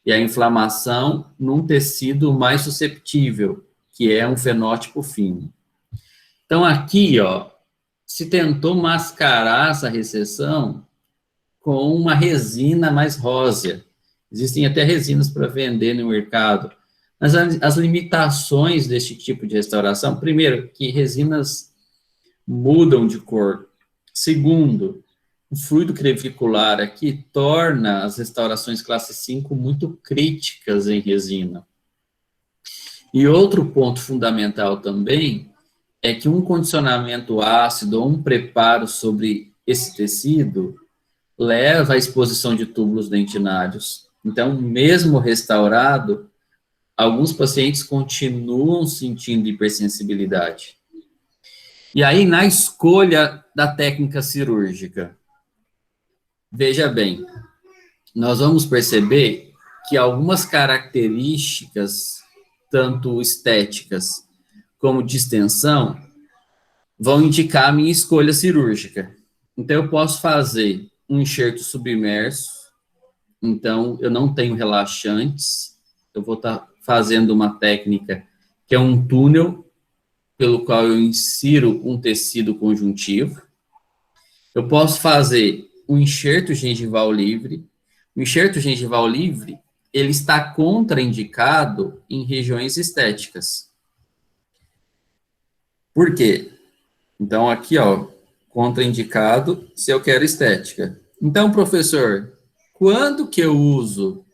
E a inflamação num tecido mais susceptível, que é um fenótipo fino. Então, aqui, ó, se tentou mascarar essa recessão com uma resina mais rósea. Existem até resinas para vender no mercado. Mas as limitações deste tipo de restauração, primeiro, que resinas mudam de cor. Segundo, o fluido crevicular aqui torna as restaurações classe 5 muito críticas em resina. E outro ponto fundamental também é que um condicionamento ácido ou um preparo sobre esse tecido leva à exposição de túbulos dentinários. Então, mesmo restaurado, alguns pacientes continuam sentindo hipersensibilidade. E aí, na escolha da técnica cirúrgica, veja bem, nós vamos perceber que algumas características, tanto estéticas como de extensão, vão indicar a minha escolha cirúrgica. Então, eu posso fazer um enxerto submerso, então eu não tenho relaxantes, eu vou estar fazendo uma técnica que é um túnel, pelo qual eu insiro um tecido conjuntivo. Eu posso fazer um enxerto gengival livre. O enxerto gengival livre, ele está contraindicado em regiões estéticas. Por quê? Então, aqui, ó, contraindicado se eu quero estética. Então, professor, quando que eu uso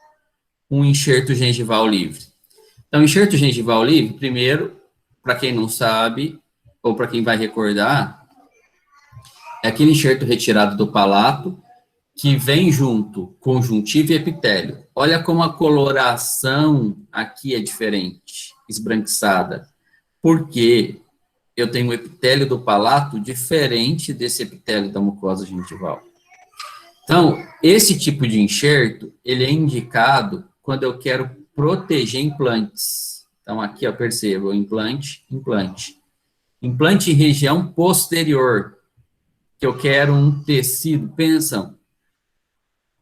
um enxerto gengival livre? Então, enxerto gengival livre, primeiro, para quem não sabe, ou para quem vai recordar, é aquele enxerto retirado do palato, que vem junto conjuntivo e epitélio. Olha como a coloração aqui é diferente, esbranquiçada. Por quê? Eu tenho o epitélio do palato diferente desse epitélio da mucosa gengival. Então, esse tipo de enxerto, ele é indicado quando eu quero proteger implantes. Então, aqui, ó, percebo, implante, implante. Implante em região posterior, que eu quero um tecido, pensam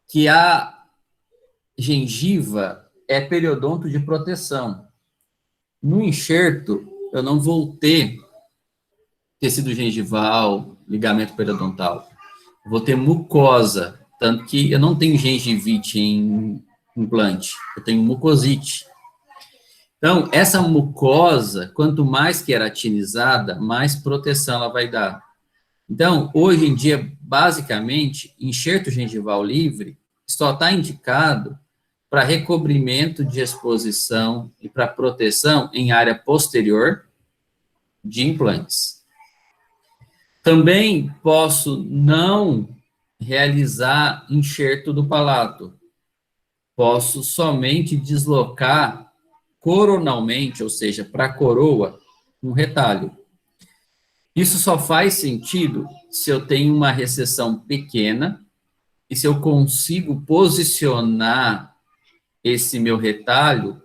que a gengiva é periodonto de proteção. No enxerto, eu não vou ter tecido gengival, ligamento periodontal. Eu vou ter mucosa, tanto que eu não tenho gengivite em implante, eu tenho mucosite. Então, essa mucosa, quanto mais queratinizada, mais proteção ela vai dar. Então, hoje em dia, basicamente, enxerto gengival livre só está indicado para recobrimento de exposição e para proteção em área posterior de implantes. Também posso não realizar enxerto do palato. posso somente deslocar coronalmente, ou seja, para a coroa, um retalho. Isso só faz sentido se eu tenho uma recessão pequena e se eu consigo posicionar esse meu retalho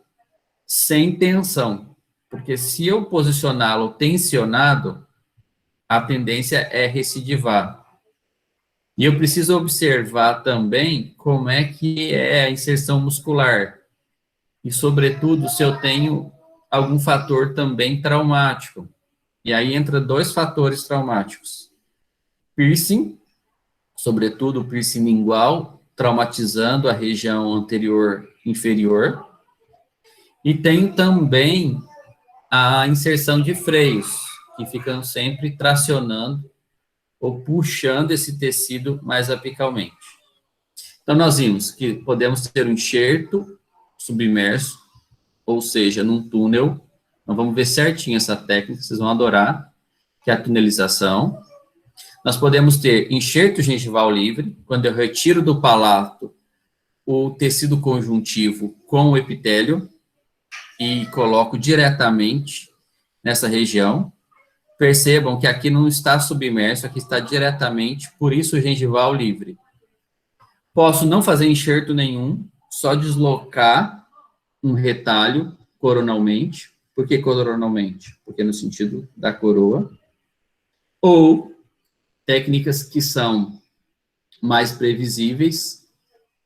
sem tensão. Porque se eu posicioná-lo tensionado, a tendência é recidivar. E eu preciso observar também como é que é a inserção muscular. E, sobretudo, se eu tenho algum fator também traumático. E aí entra dois fatores traumáticos. Piercing, sobretudo o piercing lingual, traumatizando a região anterior inferior. E tem também a inserção de freios, que ficam sempre tracionando ou puxando esse tecido mais apicalmente. Então, nós vimos que podemos ter um enxerto submerso, ou seja, num túnel. Nós vamos ver certinho essa técnica, vocês vão adorar, que é a tunelização. Nós podemos ter enxerto gengival livre, quando eu retiro do palato o tecido conjuntivo com o epitélio e coloco diretamente nessa região. Percebam que aqui não está submerso, aqui está diretamente, por isso o gengival livre. Posso não fazer enxerto nenhum, só deslocar um retalho coronalmente. Por que coronalmente? Porque no sentido da coroa. Ou técnicas que são mais previsíveis.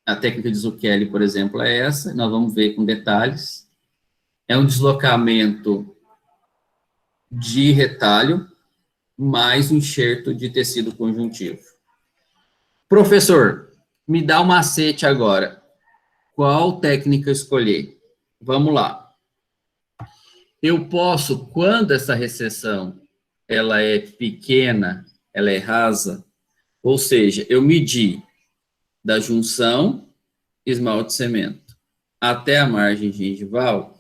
A técnica de Zucchelli, por exemplo, é essa. Nós vamos ver com detalhes. É um deslocamento de retalho mais um enxerto de tecido conjuntivo. Professor, me dá um macete agora. Qual técnica escolher? Vamos lá. Eu posso, quando essa recessão ela é pequena, ela é rasa, ou seja, eu medi da junção esmalte-cemento até a margem gengival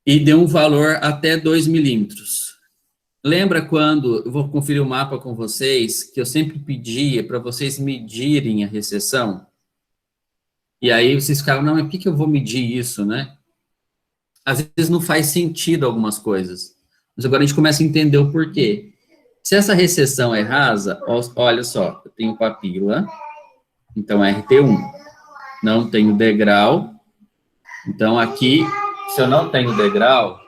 e deu um valor até 2 milímetros. Lembra quando, eu vou conferir o mapa com vocês, que eu sempre pedia para vocês medirem a recessão? E aí vocês ficavam, não, mas por que eu vou medir isso, né? Às vezes não faz sentido algumas coisas. Mas agora a gente começa a entender o porquê. Se essa recessão é rasa, olha só, eu tenho papila, então é RT1. Não tenho degrau, então aqui, se eu não tenho degrau,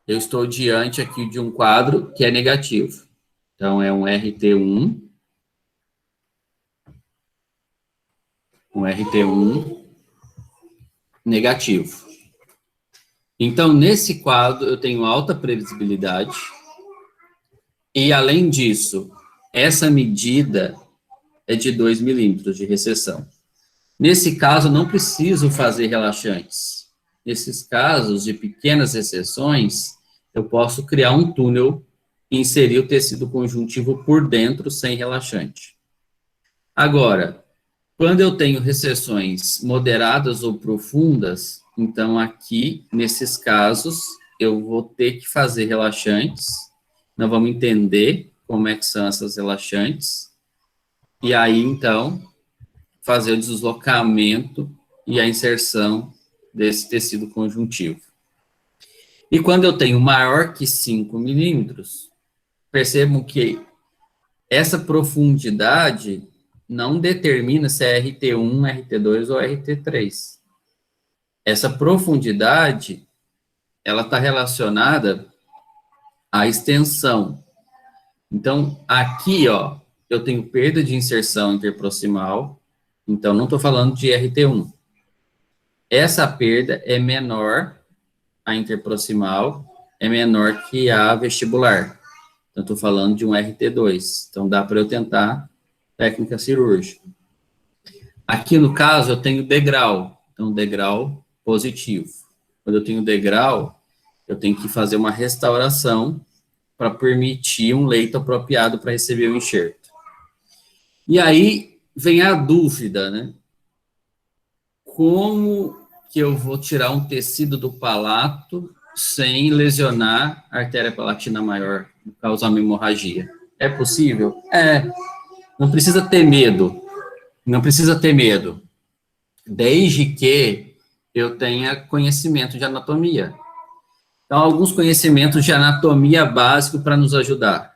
eu estou diante aqui de um quadro que é negativo. Então, é um RT1. Um RT1 negativo. Então, nesse quadro, eu tenho alta previsibilidade. E, além disso, essa medida é de 2 milímetros de recessão. Nesse caso, eu não preciso fazer relaxantes. Nesses casos de pequenas recessões, eu posso criar um túnel e inserir o tecido conjuntivo por dentro sem relaxante. Agora, quando eu tenho recessões moderadas ou profundas, então aqui, nesses casos, eu vou ter que fazer relaxantes. Nós vamos entender como é que são essas relaxantes. E aí, então, fazer o deslocamento e a inserção desse tecido conjuntivo. E quando eu tenho maior que 5 milímetros, percebam que essa profundidade não determina se é RT1, RT2 ou RT3. Essa profundidade, ela está relacionada à extensão. Então, aqui, ó, eu tenho perda de inserção interproximal, então não estou falando de RT1. Essa perda é menor, a interproximal é menor que a vestibular. Então, estou falando de um RT2. Então, dá para eu tentar técnica cirúrgica. Aqui, no caso, eu tenho degrau. Então, degrau positivo. Quando eu tenho degrau, eu tenho que fazer uma restauração para permitir um leito apropriado para receber o enxerto. E aí, vem a dúvida, né? Como que eu vou tirar um tecido do palato sem lesionar a artéria palatina maior, causar uma hemorragia? É possível? É. Não precisa ter medo. Não precisa ter medo, desde que eu tenha conhecimento de anatomia. Então, alguns conhecimentos de anatomia básico para nos ajudar.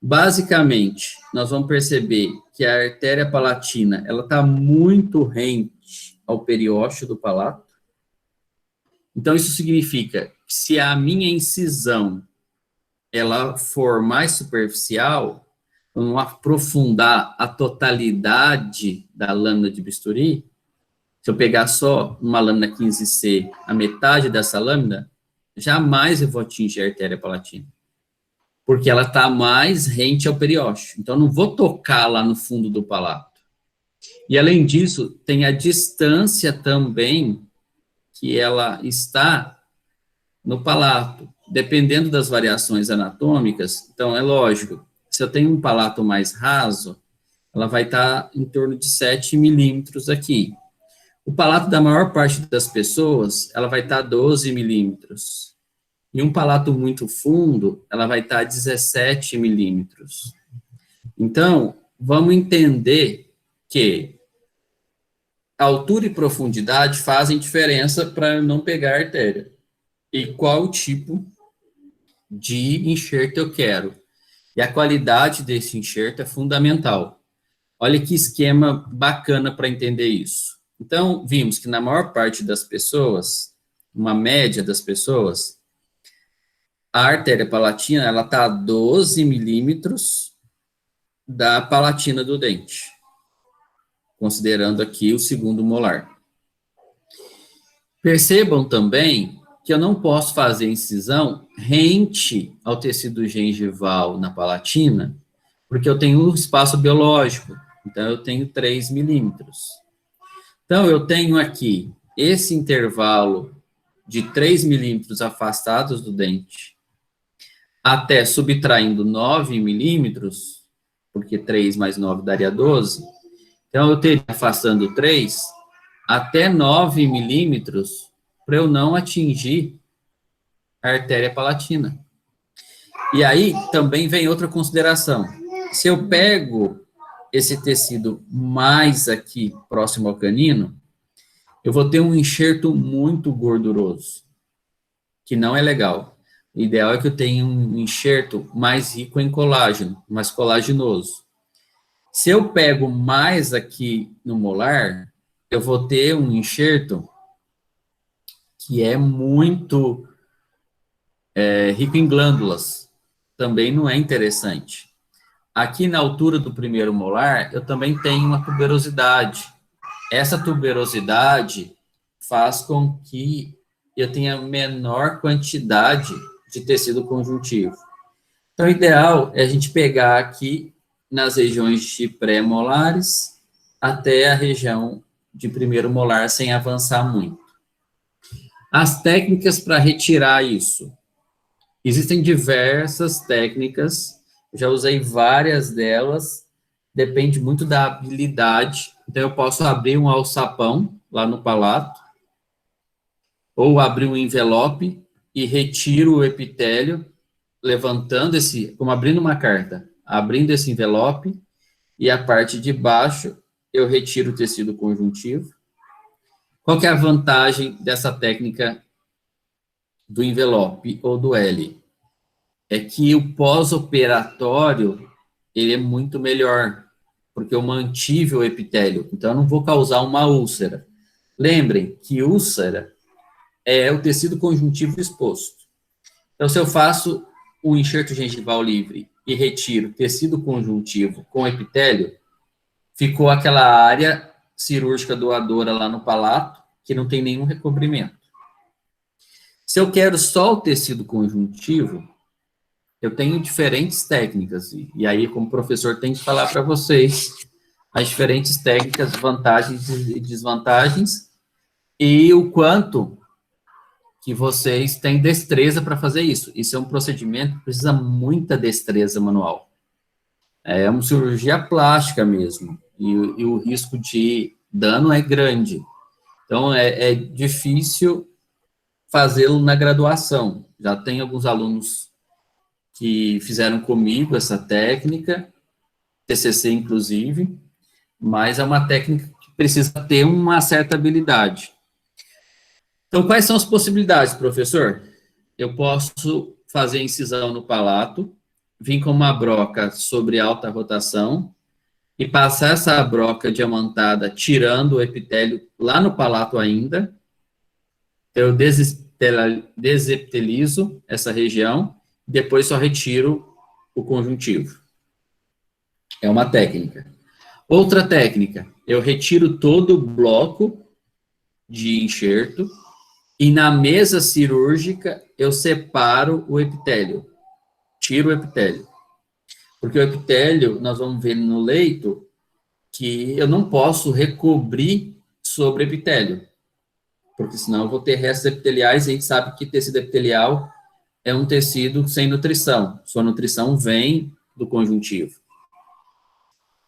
Basicamente, nós vamos perceber que a artéria palatina, ela está muito rente ao periósteo do palato. Então, isso significa que se a minha incisão, ela for mais superficial, não aprofundar a totalidade da lâmina de bisturi, se eu pegar só uma lâmina 15C, a metade dessa lâmina, jamais eu vou atingir a artéria palatina, porque ela está mais rente ao periósteo. Então, eu não vou tocar lá no fundo do palato. E, além disso, tem a distância também que ela está no palato, dependendo das variações anatômicas. Então, é lógico, se eu tenho um palato mais raso, ela vai estar em torno de 7 milímetros aqui. O palato da maior parte das pessoas, ela vai estar 12 milímetros. E um palato muito fundo, ela vai estar 17 milímetros. Então, vamos entender que altura e profundidade fazem diferença para não pegar a artéria. E qual tipo de enxerto eu quero. E a qualidade desse enxerto é fundamental. Olha que esquema bacana para entender isso. Então, vimos que na maior parte das pessoas, uma média das pessoas, a artéria palatina, ela está a 12 milímetros da palatina do dente, considerando aqui o segundo molar. Percebam também que eu não posso fazer incisão rente ao tecido gengival na palatina, porque eu tenho um espaço biológico, então eu tenho 3 milímetros. Então, eu tenho aqui esse intervalo de 3 milímetros afastados do dente, até subtraindo 9 milímetros, porque 3 mais 9 daria 12, então eu teria afastando 3 até 9 milímetros para eu não atingir a artéria palatina. E aí também vem outra consideração. Se eu pego esse tecido mais aqui próximo ao canino, eu vou ter um enxerto muito gorduroso, que não é legal. O ideal é que eu tenha um enxerto mais rico em colágeno, mais colaginoso. Se eu pego mais aqui no molar, eu vou ter um enxerto que é muito rico em glândulas. Também não é interessante. Aqui na altura do primeiro molar, eu também tenho uma tuberosidade. Essa tuberosidade faz com que eu tenha menor quantidade de tecido conjuntivo. Então, o ideal é a gente pegar aqui nas regiões de pré-molares até a região de primeiro molar, sem avançar muito. As técnicas para retirar isso. Existem diversas técnicas, já usei várias delas, depende muito da habilidade. Então, eu posso abrir um alçapão lá no palato, ou abrir um envelope e retiro o epitélio, levantando como abrindo uma carta, abrindo esse envelope, e a parte de baixo eu retiro o tecido conjuntivo. Qual que é a vantagem dessa técnica do envelope ou do L? É que o pós-operatório, ele é muito melhor, porque eu mantive o epitélio, então eu não vou causar uma úlcera. Lembrem que úlcera é o tecido conjuntivo exposto. Então, se eu faço o enxerto gengival livre e retiro tecido conjuntivo com epitélio, ficou aquela área cirúrgica doadora lá no palato, que não tem nenhum recobrimento. Se eu quero só o tecido conjuntivo, eu tenho diferentes técnicas, e aí, como professor, tem que falar para vocês as diferentes técnicas, vantagens e desvantagens, e o quanto que vocês têm destreza para fazer isso. Isso é um procedimento que precisa muita destreza manual. É uma cirurgia plástica mesmo, e o risco de dano é grande. Então, é difícil fazê-lo na graduação. Já tem alguns alunos que fizeram comigo essa técnica, TCC inclusive, mas é uma técnica que precisa ter uma certa habilidade. Então, quais são as possibilidades, professor? Eu posso fazer incisão no palato, vir com uma broca sobre alta rotação e passar essa broca diamantada tirando o epitélio lá no palato ainda. Eu desepitelizo essa região, depois só retiro o conjuntivo. É uma técnica. Outra técnica, eu retiro todo o bloco de enxerto e na mesa cirúrgica eu separo o epitélio, tiro o epitélio. Porque o epitélio, nós vamos ver no leito, que eu não posso recobrir sobre o epitélio, porque senão eu vou ter restos epiteliais, e a gente sabe que tecido epitelial é um tecido sem nutrição, sua nutrição vem do conjuntivo.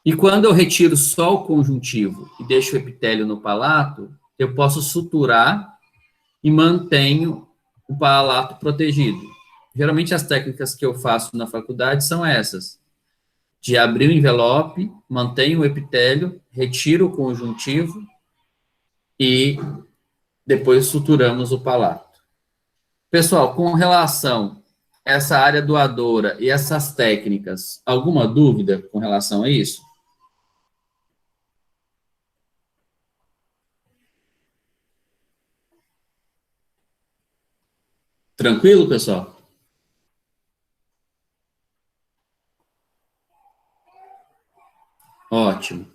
E quando eu retiro só o conjuntivo e deixo o epitélio no palato, eu posso suturar e mantenho o palato protegido. Geralmente as técnicas que eu faço na faculdade são essas, de abrir o envelope, mantenho o epitélio, retiro o conjuntivo e depois suturamos o palato. Pessoal, com relação a essa área doadora e essas técnicas, alguma dúvida com relação a isso? Tranquilo, pessoal? Ótimo.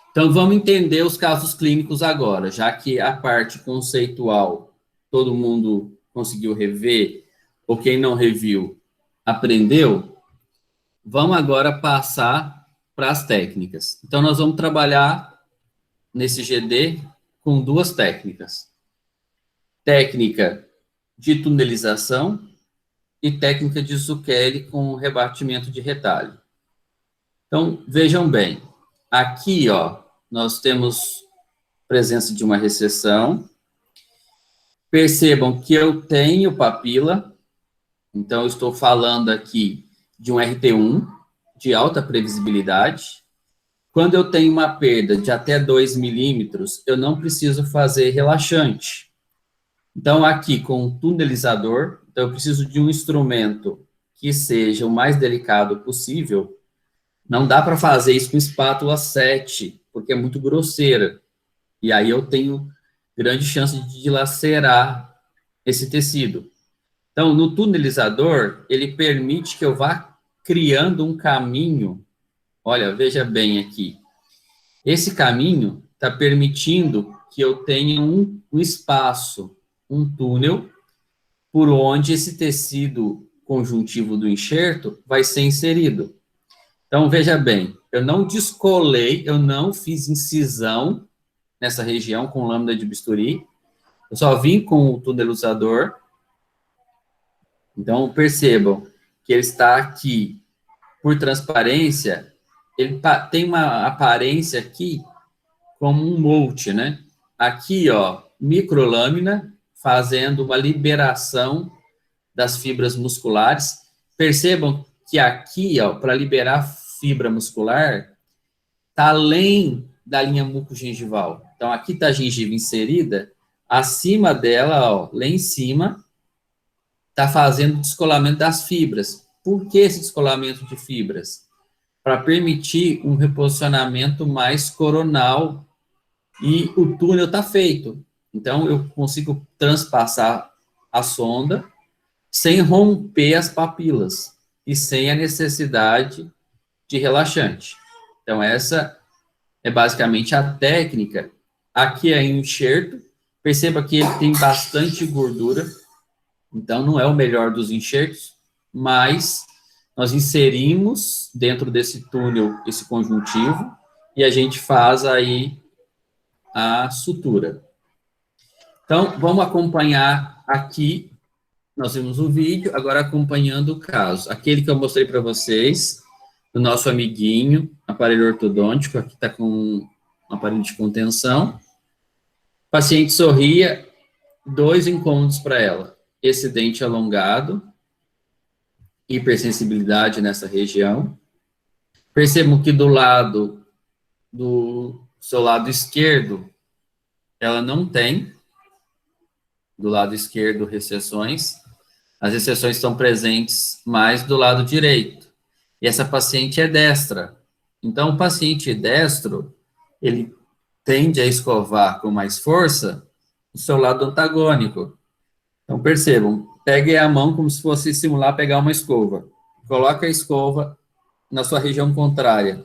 Então, vamos entender os casos clínicos agora, já que a parte conceitual todo mundo conseguiu rever, ou quem não reviu, aprendeu, vamos agora passar para as técnicas. Então, nós vamos trabalhar nesse GD com duas técnicas. Técnica de tunelização e técnica de Zucchelli com rebatimento de retalho. Então, vejam bem, aqui, ó, nós temos presença de uma recessão. Percebam que eu tenho papila, então eu estou falando aqui de um RT1 de alta previsibilidade. Quando eu tenho uma perda de até 2 milímetros, eu não preciso fazer relaxante. Então, aqui com o tunelizador, então eu preciso de um instrumento que seja o mais delicado possível. Não dá para fazer isso com espátula 7, porque é muito grosseira. E aí eu tenho grande chance de dilacerar esse tecido. Então, no tunelizador, ele permite que eu vá criando um caminho. Olha, veja bem aqui. Esse caminho está permitindo que eu tenha um espaço, um túnel, por onde esse tecido conjuntivo do enxerto vai ser inserido. Então, veja bem, eu não descolei, eu não fiz incisão nessa região com lâmina de bisturi, eu só vim com o tunelizador. Então, percebam que ele está aqui por transparência, ele tem uma aparência aqui como um molte, né? Aqui, ó, microlâmina, fazendo uma liberação das fibras musculares. Percebam que aqui, ó, para liberar fibra muscular, está além da linha mucogengival. Então, aqui está a gengiva inserida, acima dela, ó, lá em cima, está fazendo descolamento das fibras. Por que esse descolamento de fibras? Para permitir um reposicionamento mais coronal e o túnel está feito. Então, eu consigo transpassar a sonda sem romper as papilas e sem a necessidade de relaxante. Então, essa é basicamente a técnica. Aqui é um enxerto. Perceba que ele tem bastante gordura. Então, não é o melhor dos enxertos, mas nós inserimos dentro desse túnel esse conjuntivo e a gente faz aí a sutura. Então, vamos acompanhar aqui. Nós vimos o vídeo, agora acompanhando o caso. Aquele que eu mostrei para vocês, do nosso amiguinho, aparelho ortodôntico, aqui está com um aparelho de contenção. O paciente sorria, 2 incômodos para ela. Esse dente alongado, hipersensibilidade nessa região. Percebam que do lado do seu lado esquerdo, ela não tem, do lado esquerdo, recessões. As recessões estão presentes mais do lado direito. E essa paciente é destra. Então, o paciente destro, ele tende a escovar com mais força o seu lado antagônico. Então, percebam, pegue a mão como se fosse simular pegar uma escova. Coloque a escova na sua região contrária.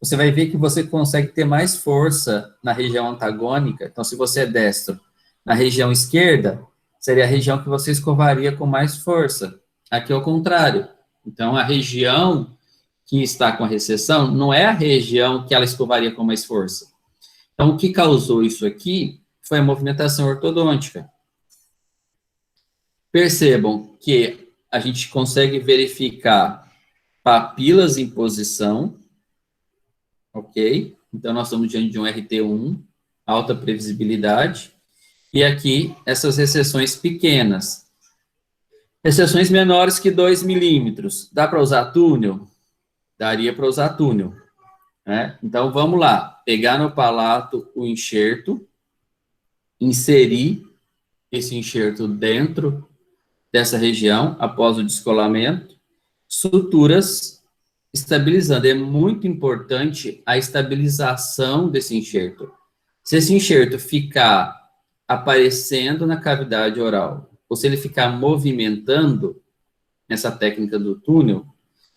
Você vai ver que você consegue ter mais força na região antagônica. Então, se você é destro, na região esquerda, seria a região que você escovaria com mais força. Aqui é o contrário. Então, a região que está com a recessão não é a região que ela escovaria com mais força. Então, o que causou isso aqui foi a movimentação ortodôntica. Percebam que a gente consegue verificar papilas em posição, ok? Então, nós estamos diante de um RT1, alta previsibilidade, e aqui essas recessões pequenas. Recessões menores que 2 milímetros. Dá para usar túnel? Daria para usar túnel. Né? Então, vamos lá. Pegar no palato o enxerto, inserir esse enxerto dentro dessa região, após o descolamento, suturas estabilizando. É muito importante a estabilização desse enxerto. Se esse enxerto ficar aparecendo na cavidade oral, ou se ele ficar movimentando, nessa técnica do túnel,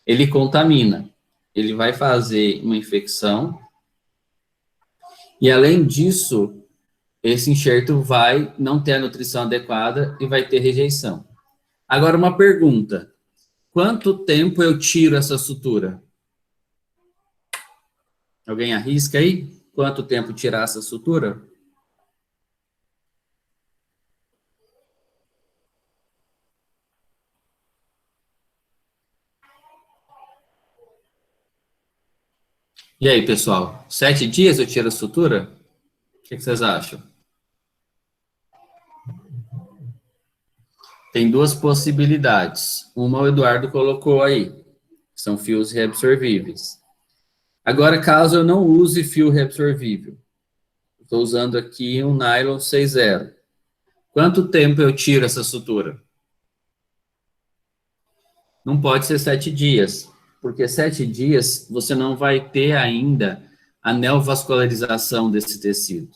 ele contamina. Ele vai fazer uma infecção, e além disso, esse enxerto vai não ter a nutrição adequada e vai ter rejeição. Agora, uma pergunta. Quanto tempo eu tiro essa sutura? Alguém arrisca aí? Quanto tempo tirar essa sutura? E aí, pessoal? 7 dias eu tiro a sutura? O que vocês acham? Tem duas possibilidades. Uma o Eduardo colocou aí. São fios reabsorvíveis. Agora, caso eu não use fio reabsorvível, estou usando aqui um nylon 6.0. Quanto tempo eu tiro essa sutura? Não pode ser 7 dias, porque 7 dias você não vai ter ainda a neovascularização desse tecido.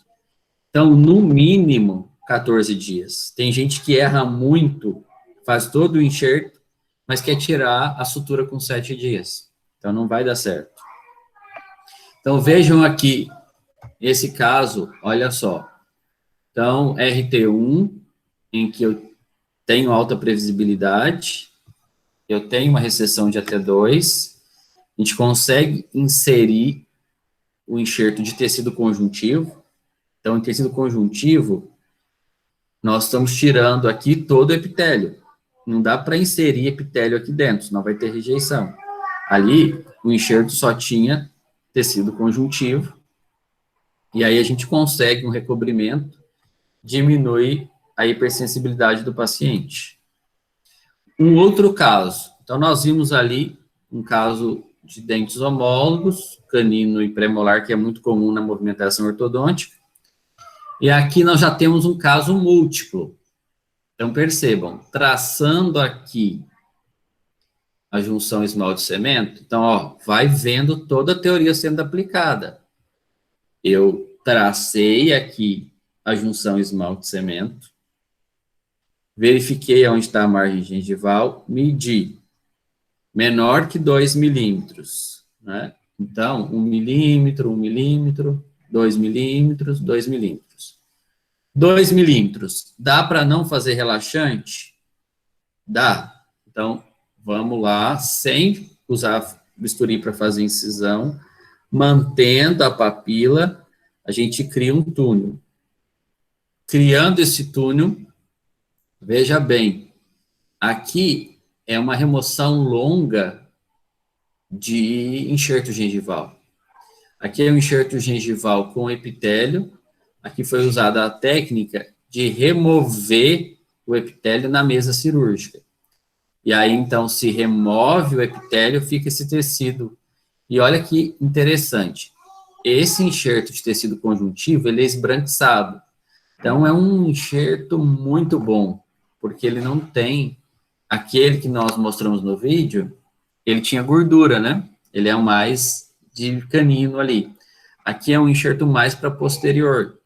Então, no mínimo, 14 dias. Tem gente que erra muito, faz todo o enxerto, mas quer tirar a sutura com 7 dias. Então, não vai dar certo. Então, vejam aqui, esse caso, olha só. Então, RT1, em que eu tenho alta previsibilidade, eu tenho uma recessão de AT2, a gente consegue inserir o enxerto de tecido conjuntivo. Então, em tecido conjuntivo, nós estamos tirando aqui todo o epitélio. Não dá para inserir epitélio aqui dentro, senão vai ter rejeição. Ali, o enxerto só tinha tecido conjuntivo, e aí a gente consegue um recobrimento, diminui a hipersensibilidade do paciente. Um outro caso, então nós vimos ali um caso de dentes homólogos, canino e premolar, que é muito comum na movimentação ortodôntica, e aqui nós já temos um caso múltiplo. Então percebam, traçando aqui a junção esmalte-cemento, então, ó, vai vendo toda a teoria sendo aplicada. Eu tracei aqui a junção esmalte-cemento, verifiquei onde está a margem gengival, medi, menor que 2 milímetros, né? Então, 1 milímetro, 1 milímetro, 2 milímetros, 2 milímetros. 2 milímetros, dá para não fazer relaxante? Dá. Então, vamos lá, sem usar bisturi para fazer incisão, mantendo a papila, a gente cria um túnel. Criando esse túnel, veja bem, aqui é uma remoção longa de enxerto gengival. Aqui é um enxerto gengival com epitélio, aqui foi usada a técnica de remover o epitélio na mesa cirúrgica. E aí, então, se remove o epitélio, fica esse tecido. E olha que interessante, esse enxerto de tecido conjuntivo, ele é esbranquiçado. Então, é um enxerto muito bom, porque ele não tem aquele que nós mostramos no vídeo, ele tinha gordura, né? Ele é o mais de canino ali. Aqui é um enxerto mais para posterior.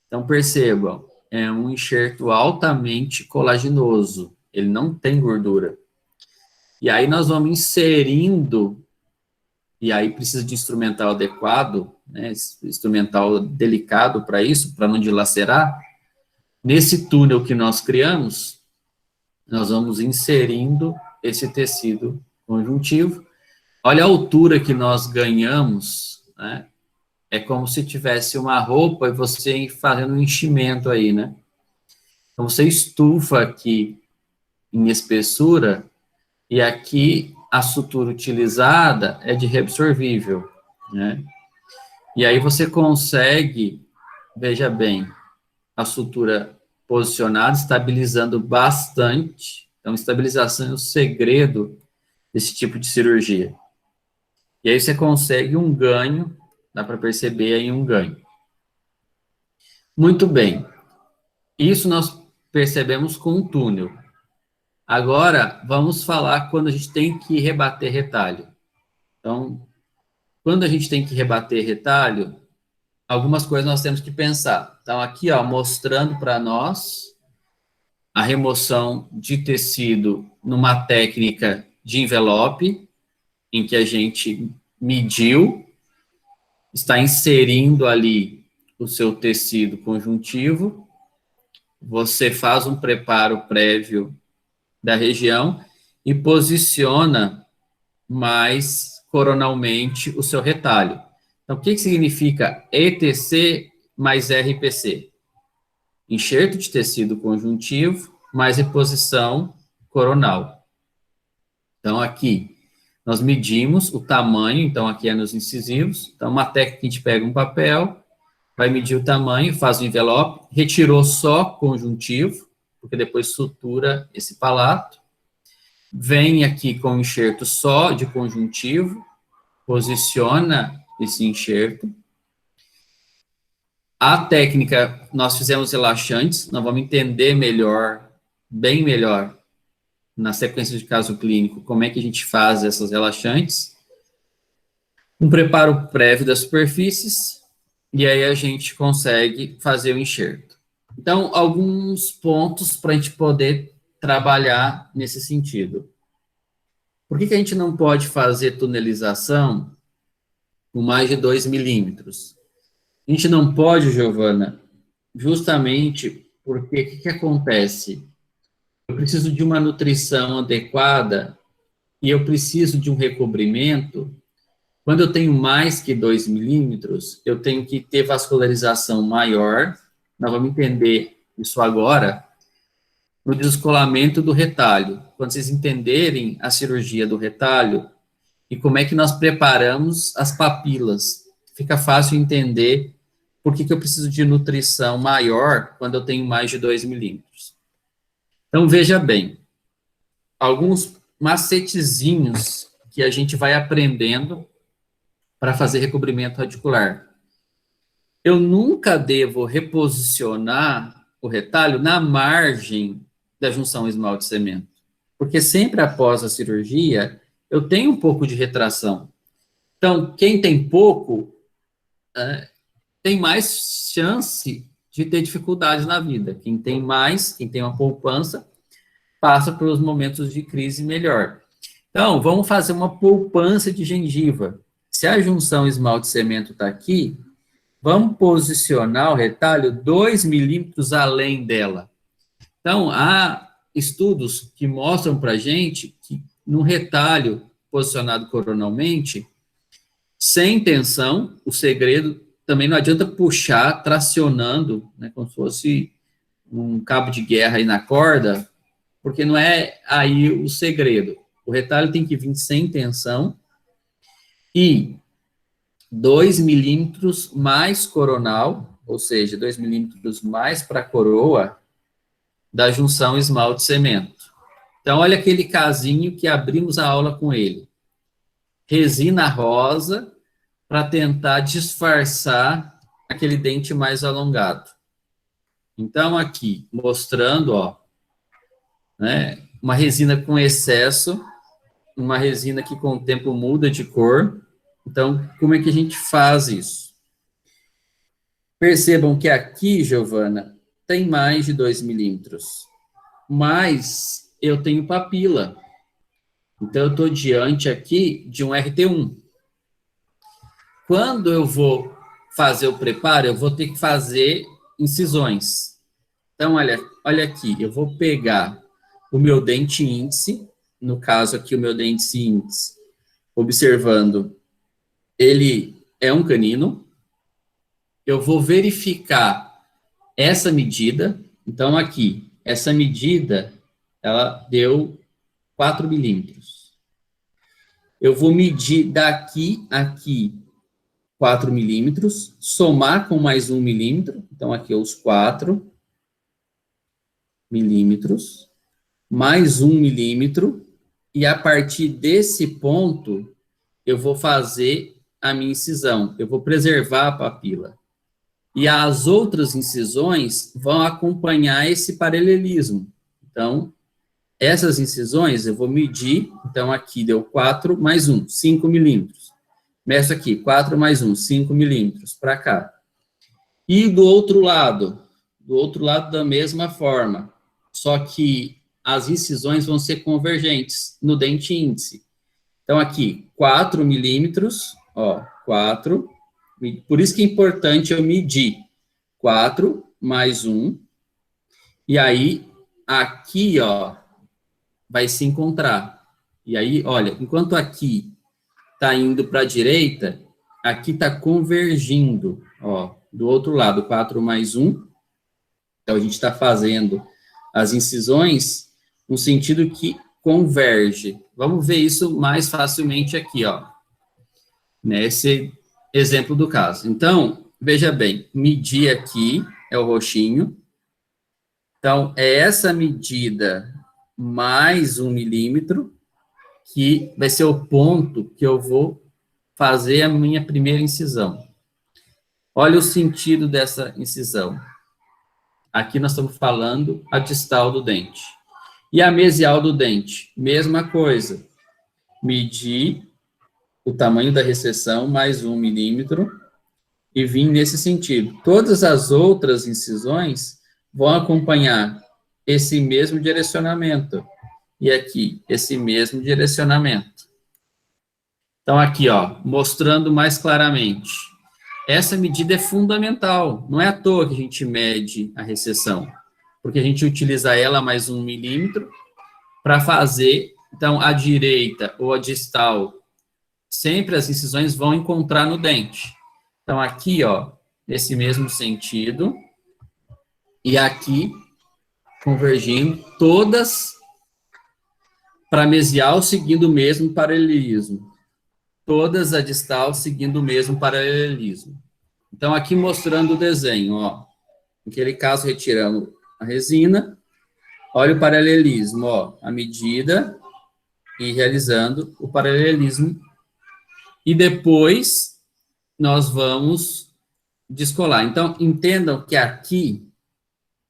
Então, percebam, é um enxerto altamente colaginoso. Ele não tem gordura. E aí nós vamos inserindo, e aí precisa de instrumental adequado, né? Instrumental delicado para isso, para não dilacerar. Nesse túnel que nós criamos, nós vamos inserindo esse tecido conjuntivo. Olha a altura que nós ganhamos, né? É como se tivesse uma roupa e você fazendo um enchimento aí, né? Então, você estufa aqui em espessura e aqui a sutura utilizada é de reabsorvível, né? E aí você consegue, veja bem, a sutura posicionada, estabilizando bastante. Então, estabilização é o segredo desse tipo de cirurgia. E aí você consegue um ganho, dá para perceber aí um ganho. Muito bem. Isso nós percebemos com o túnel. Agora, vamos falar quando a gente tem que rebater retalho. Então, quando a gente tem que rebater retalho, algumas coisas nós temos que pensar. Então, aqui, ó, mostrando para nós a remoção de tecido numa técnica de envelope, em que a gente mediu, está inserindo ali o seu tecido conjuntivo, você faz um preparo prévio da região e posiciona mais coronalmente o seu retalho. Então, o que significa ETC mais RPC? Enxerto de tecido conjuntivo mais reposição coronal. Então, aqui, nós medimos o tamanho, então aqui é nos incisivos. Então, uma técnica que a gente pega um papel, vai medir o tamanho, faz o envelope, retirou só conjuntivo, porque depois sutura esse palato. Vem aqui com o enxerto só de conjuntivo, posiciona esse enxerto. A técnica, nós fizemos relaxantes, nós vamos entender melhor, bem melhor, na sequência de caso clínico, como é que a gente faz essas relaxantes. Um preparo prévio das superfícies, e aí a gente consegue fazer o enxerto. Então, alguns pontos para a gente poder trabalhar nesse sentido. Por que a gente não pode fazer tunelização com mais de 2 milímetros? A gente não pode, Giovana, justamente porque o que acontece? Eu preciso de uma nutrição adequada e eu preciso de um recobrimento. Quando eu tenho mais que 2 milímetros, eu tenho que ter vascularização maior. Nós vamos entender isso agora, no descolamento do retalho. Quando vocês entenderem a cirurgia do retalho e como é que nós preparamos as papilas, fica fácil entender por que eu preciso de nutrição maior quando eu tenho mais de 2 milímetros. Então, veja bem, alguns macetezinhos que a gente vai aprendendo para fazer recobrimento radicular. Eu nunca devo reposicionar o retalho na margem da junção esmalte-cemento, porque sempre após a cirurgia, eu tenho um pouco de retração. Então, quem tem pouco, tem mais chance de ter dificuldades na vida. Quem tem mais, quem tem uma poupança, passa pelos momentos de crise melhor. Então, vamos fazer uma poupança de gengiva. Se a junção esmalte-cemento está aqui, vamos posicionar o retalho 2 milímetros além dela. Então, há estudos que mostram para a gente que no retalho posicionado coronalmente, sem tensão, o segredo também não adianta puxar, tracionando, né, como se fosse um cabo de guerra aí na corda, porque não é aí o segredo. O retalho tem que vir sem tensão e 2 milímetros mais coronal, ou seja, 2 milímetros mais para a coroa da junção esmalte-cemento. Então, olha aquele casinho que abrimos a aula com ele. Resina rosa, para tentar disfarçar aquele dente mais alongado. Então, aqui, mostrando, ó, né, uma resina com excesso, uma resina que com o tempo muda de cor. Então, como é que a gente faz isso? Percebam que aqui, Giovana, tem mais de 2 milímetros, mas eu tenho papila. Então, eu estou diante aqui de um RT1. Quando eu vou fazer o preparo, eu vou ter que fazer incisões. Então, olha aqui, eu vou pegar o meu dente índice, no caso aqui o meu dente índice, observando, ele é um canino. Eu vou verificar essa medida. Então, aqui, essa medida, ela deu 4 milímetros. Eu vou medir daqui a aqui 4 milímetros, somar com mais 1 milímetro. Então, aqui os 4 milímetros, mais 1 milímetro, e a partir desse ponto, eu vou fazer a minha incisão. Eu vou preservar a papila. E as outras incisões vão acompanhar esse paralelismo. Então, essas incisões eu vou medir. Então, aqui deu 4 mais 1, 5 milímetros. Meço aqui, 4 mais 1, 5 milímetros, para cá. E do outro lado da mesma forma, só que as incisões vão ser convergentes no dente índice. Então, aqui, 4 milímetros, ó, 4, por isso que é importante eu medir 4 mais 1, e aí, aqui, ó, vai se encontrar. E aí, olha, enquanto aqui está indo para a direita, aqui está convergindo, ó, do outro lado, 4 mais 1. Então, a gente está fazendo as incisões no sentido que converge. Vamos ver isso mais facilmente aqui, ó, nesse exemplo do caso. Então, veja bem, medir aqui é o roxinho. Então, é essa medida mais 1 milímetro que vai ser o ponto que eu vou fazer a minha primeira incisão. Olha o sentido dessa incisão. Aqui nós estamos falando a distal do dente. E a mesial do dente, mesma coisa. Medir o tamanho da recessão mais 1 milímetro e vim nesse sentido. Todas as outras incisões vão acompanhar esse mesmo direcionamento. E aqui, esse mesmo direcionamento. Então, aqui, ó, mostrando mais claramente. Essa medida é fundamental. Não é à toa que a gente mede a recessão, porque a gente utiliza ela mais 1 milímetro para fazer, então, a direita ou a distal, sempre as incisões vão encontrar no dente. Então, aqui, ó, nesse mesmo sentido, e aqui, convergindo, todas para mesial seguindo o mesmo paralelismo. Todas a distal seguindo o mesmo paralelismo. Então, aqui mostrando o desenho, ó. Naquele caso, retiramos a resina. Olha o paralelismo, ó. A medida e realizando o paralelismo. E depois, nós vamos descolar. Então, entendam que aqui,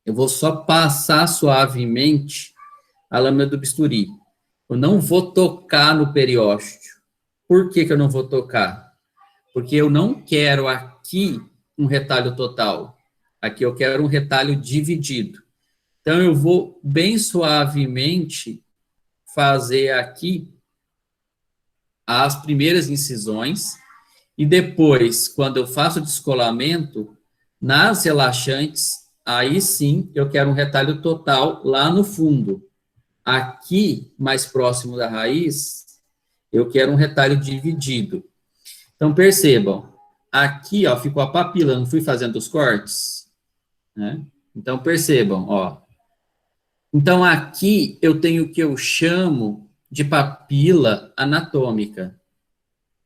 eu vou só passar suavemente a lâmina do bisturi. Eu não vou tocar no periósteo. Por que eu não vou tocar? Porque eu não quero aqui um retalho total. Aqui eu quero um retalho dividido. Então, eu vou bem suavemente fazer aqui as primeiras incisões e depois, quando eu faço o descolamento, nas relaxantes, aí sim eu quero um retalho total lá no fundo. Aqui, mais próximo da raiz, eu quero um retalho dividido. Então, percebam, aqui, ó, ficou a papila, não fui fazendo os cortes, né? Então, percebam, ó. Então, aqui eu tenho o que eu chamo de papila anatômica.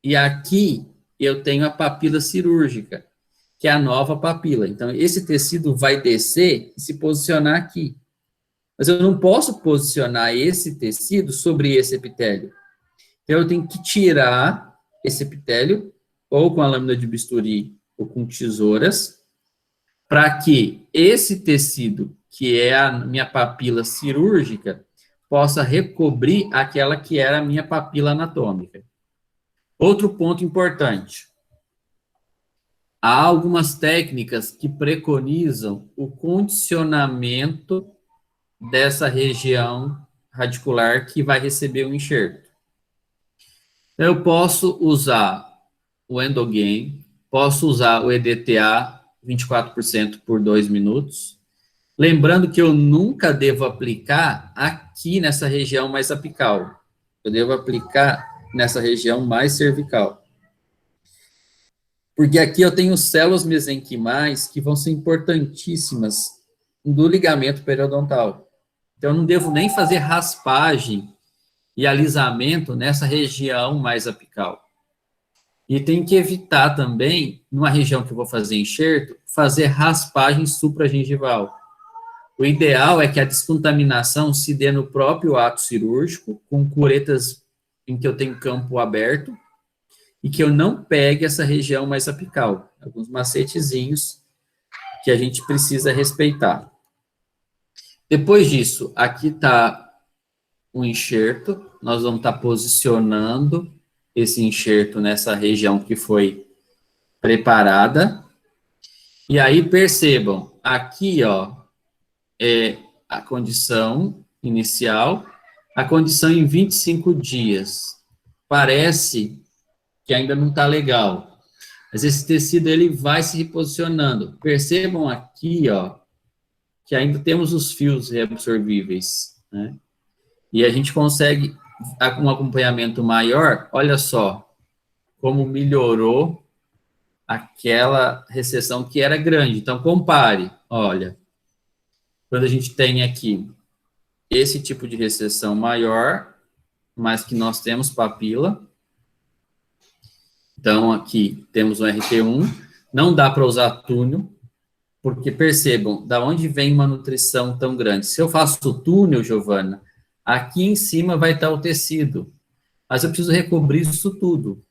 E aqui eu tenho a papila cirúrgica, que é a nova papila. Então, esse tecido vai descer e se posicionar aqui. Mas eu não posso posicionar esse tecido sobre esse epitélio. Então, eu tenho que tirar esse epitélio ou com a lâmina de bisturi ou com tesouras, para que esse tecido, que é a minha papila cirúrgica, possa recobrir aquela que era a minha papila anatômica. Outro ponto importante. Há algumas técnicas que preconizam o condicionamento dessa região radicular que vai receber o enxerto. Eu posso usar o Endogain, posso usar o EDTA 24% por 2 minutos, lembrando que eu nunca devo aplicar aqui nessa região mais apical, eu devo aplicar nessa região mais cervical. Porque aqui eu tenho células mesenquimais que vão ser importantíssimas do ligamento periodontal. Então, eu não devo nem fazer raspagem e alisamento nessa região mais apical. E tem que evitar também, numa região que eu vou fazer enxerto, fazer raspagem supragengival. O ideal é que a descontaminação se dê no próprio ato cirúrgico, com curetas em que eu tenho campo aberto, e que eu não pegue essa região mais apical. Alguns macetezinhos que a gente precisa respeitar. Depois disso, aqui está o enxerto, nós vamos estar posicionando esse enxerto nessa região que foi preparada. E aí, percebam, aqui, ó, é a condição inicial, a condição em 25 dias. Parece que ainda não está legal, mas esse tecido, ele vai se reposicionando. Percebam aqui, ó, que ainda temos os fios reabsorvíveis, né? E a gente consegue, com um acompanhamento maior, olha só, como melhorou aquela recessão que era grande. Então, compare, olha, quando a gente tem aqui esse tipo de recessão maior, mas que nós temos papila. Então, aqui temos um RT1, não dá para usar túnel, porque percebam, da onde vem uma nutrição tão grande. Se eu faço túnel, Giovana, aqui em cima vai estar o tecido, mas eu preciso recobrir isso tudo.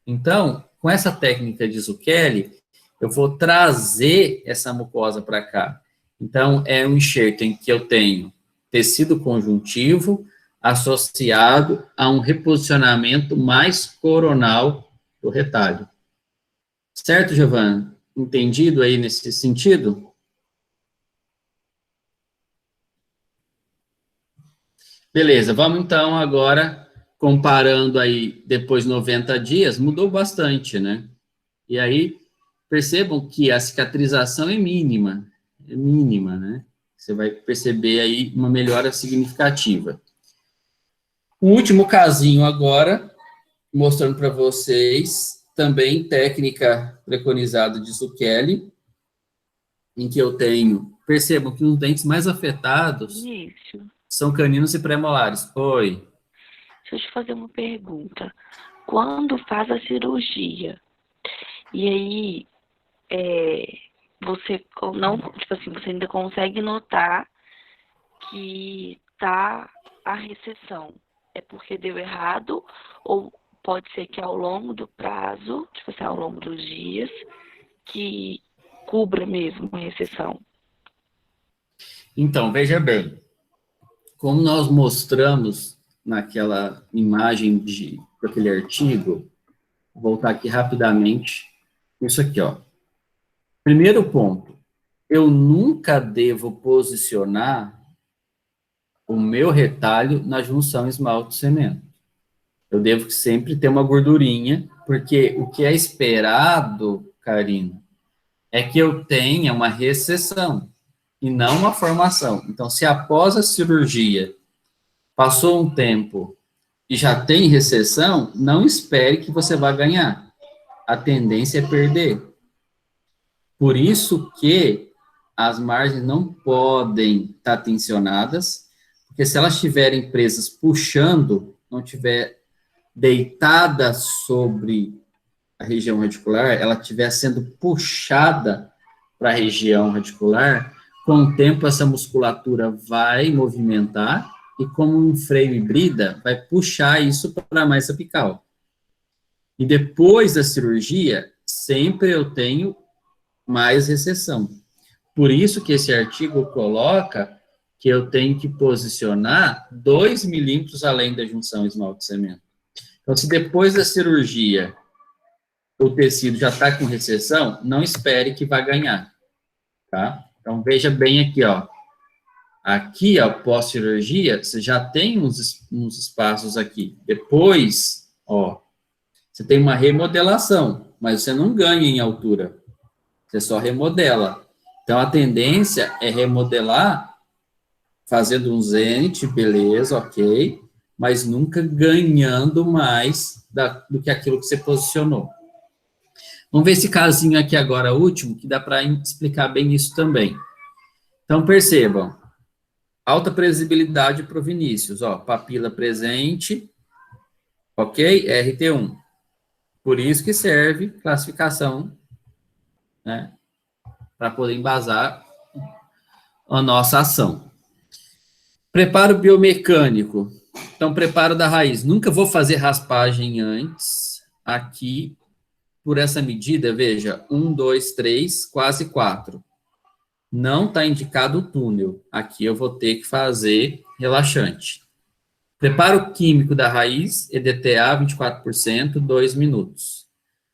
Então, com essa técnica de Zucchelli, eu vou trazer essa mucosa para cá. Então, é um enxerto em que eu tenho tecido conjuntivo associado a um reposicionamento mais coronal do retalho. Certo, Giovana? Entendido aí nesse sentido? Beleza, vamos então agora, comparando aí, depois de 90 dias, mudou bastante, né? E aí, percebam que a cicatrização é mínima, né? Você vai perceber aí uma melhora significativa. O último casinho agora, mostrando para vocês, também técnica preconizada de Zucchelli, em que eu tenho, percebam que os dentes mais afetados são caninos e pré-molares. Oi. Deixa eu te fazer uma pergunta. Quando faz a cirurgia, e aí você não, tipo assim, você ainda consegue notar que tá a recessão, é porque deu errado, ou pode ser que ao longo do prazo, tipo assim, ao longo dos dias, que cubra mesmo a recessão? Então, veja bem, como nós mostramos naquela imagem daquele artigo, vou voltar aqui rapidamente, isso aqui, ó. Primeiro ponto, eu nunca devo posicionar o meu retalho na junção esmalte-cemento. Eu devo sempre ter uma gordurinha, porque o que é esperado, Karina, é que eu tenha uma recessão e não uma formação. Então, se após a cirurgia passou um tempo e já tem recessão, não espere que você vá ganhar. A tendência é perder. Por isso que as margens não podem estar tensionadas, porque se elas estiverem presas puxando, não tiver deitada sobre a região radicular, ela estiver sendo puxada para a região radicular, com o tempo essa musculatura vai movimentar e como um freio hibrida, vai puxar isso para mais apical. E depois da cirurgia, sempre eu tenho mais recessão. Por isso que esse artigo coloca que eu tenho que posicionar 2 milímetros além da junção esmalte-cemento. Então, se depois da cirurgia o tecido já está com recessão, não espere que vai ganhar, tá? Então, veja bem aqui, ó. Aqui, ó, pós-cirurgia, você já tem uns espaços aqui. Depois, ó, você tem uma remodelação, mas você não ganha em altura. Você só remodela. Então, a tendência é remodelar fazendo um zenith, beleza, ok, mas nunca ganhando mais do que aquilo que você posicionou. Vamos ver esse casinho aqui agora, último, que dá para explicar bem isso também. Então, percebam, alta previsibilidade para o Vinícius, ó, papila presente, ok, RT1. Por isso que serve classificação, né, para poder embasar a nossa ação. Preparo biomecânico. Então, preparo da raiz. Nunca vou fazer raspagem antes. Aqui, por essa medida, veja, 1, 2, 3, quase 4. Não está indicado o túnel. Aqui eu vou ter que fazer relaxante. Preparo químico da raiz, EDTA 24%, 2 minutos.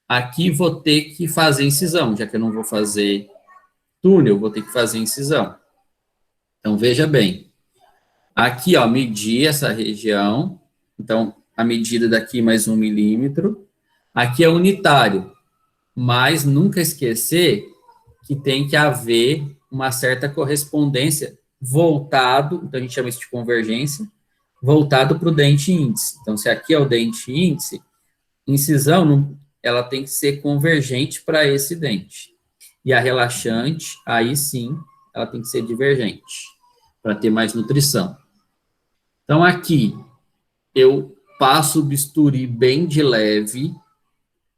Aqui vou ter que fazer incisão, já que eu não vou fazer túnel, vou ter que fazer incisão. Então, veja bem. Aqui, ó, medir essa região. Então, a medida daqui mais 1 milímetro. Aqui é unitário, mas nunca esquecer que tem que haver uma certa correspondência voltado, então a gente chama isso de convergência, voltado para o dente índice. Então, se aqui é o dente índice, incisão, ela tem que ser convergente para esse dente. E a relaxante, aí sim, ela tem que ser divergente, para ter mais nutrição. Então, aqui, eu passo o bisturi bem de leve.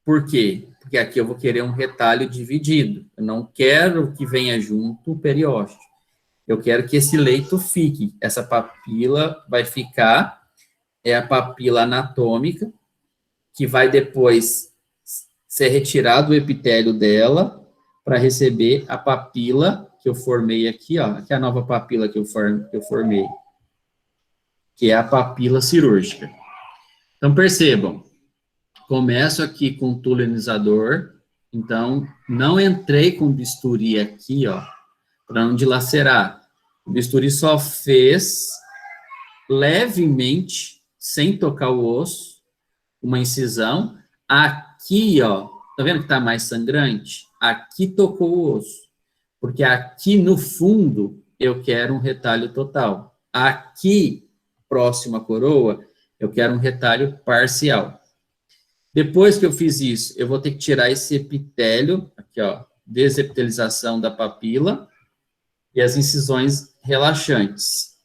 Por quê? Porque aqui eu vou querer um retalho dividido. Eu não quero que venha junto o periósteo. Eu quero que esse leito fique. Essa papila vai ficar, é a papila anatômica, que vai depois ser retirado o epitélio dela para receber a papila que eu formei aqui, ó. Aqui é a nova papila que eu formei, que é a papila cirúrgica. Então, percebam, começo aqui com o tulenizador, então, não entrei com bisturi aqui, ó, para não dilacerar. O bisturi só fez levemente, sem tocar o osso, uma incisão. Aqui, ó, tá vendo que tá mais sangrante? Aqui tocou o osso, porque aqui no fundo eu quero um retalho total. Aqui, próximo à coroa, eu quero um retalho parcial. Depois que eu fiz isso, eu vou ter que tirar esse epitélio, aqui, ó, desepitelização da papila e as incisões relaxantes.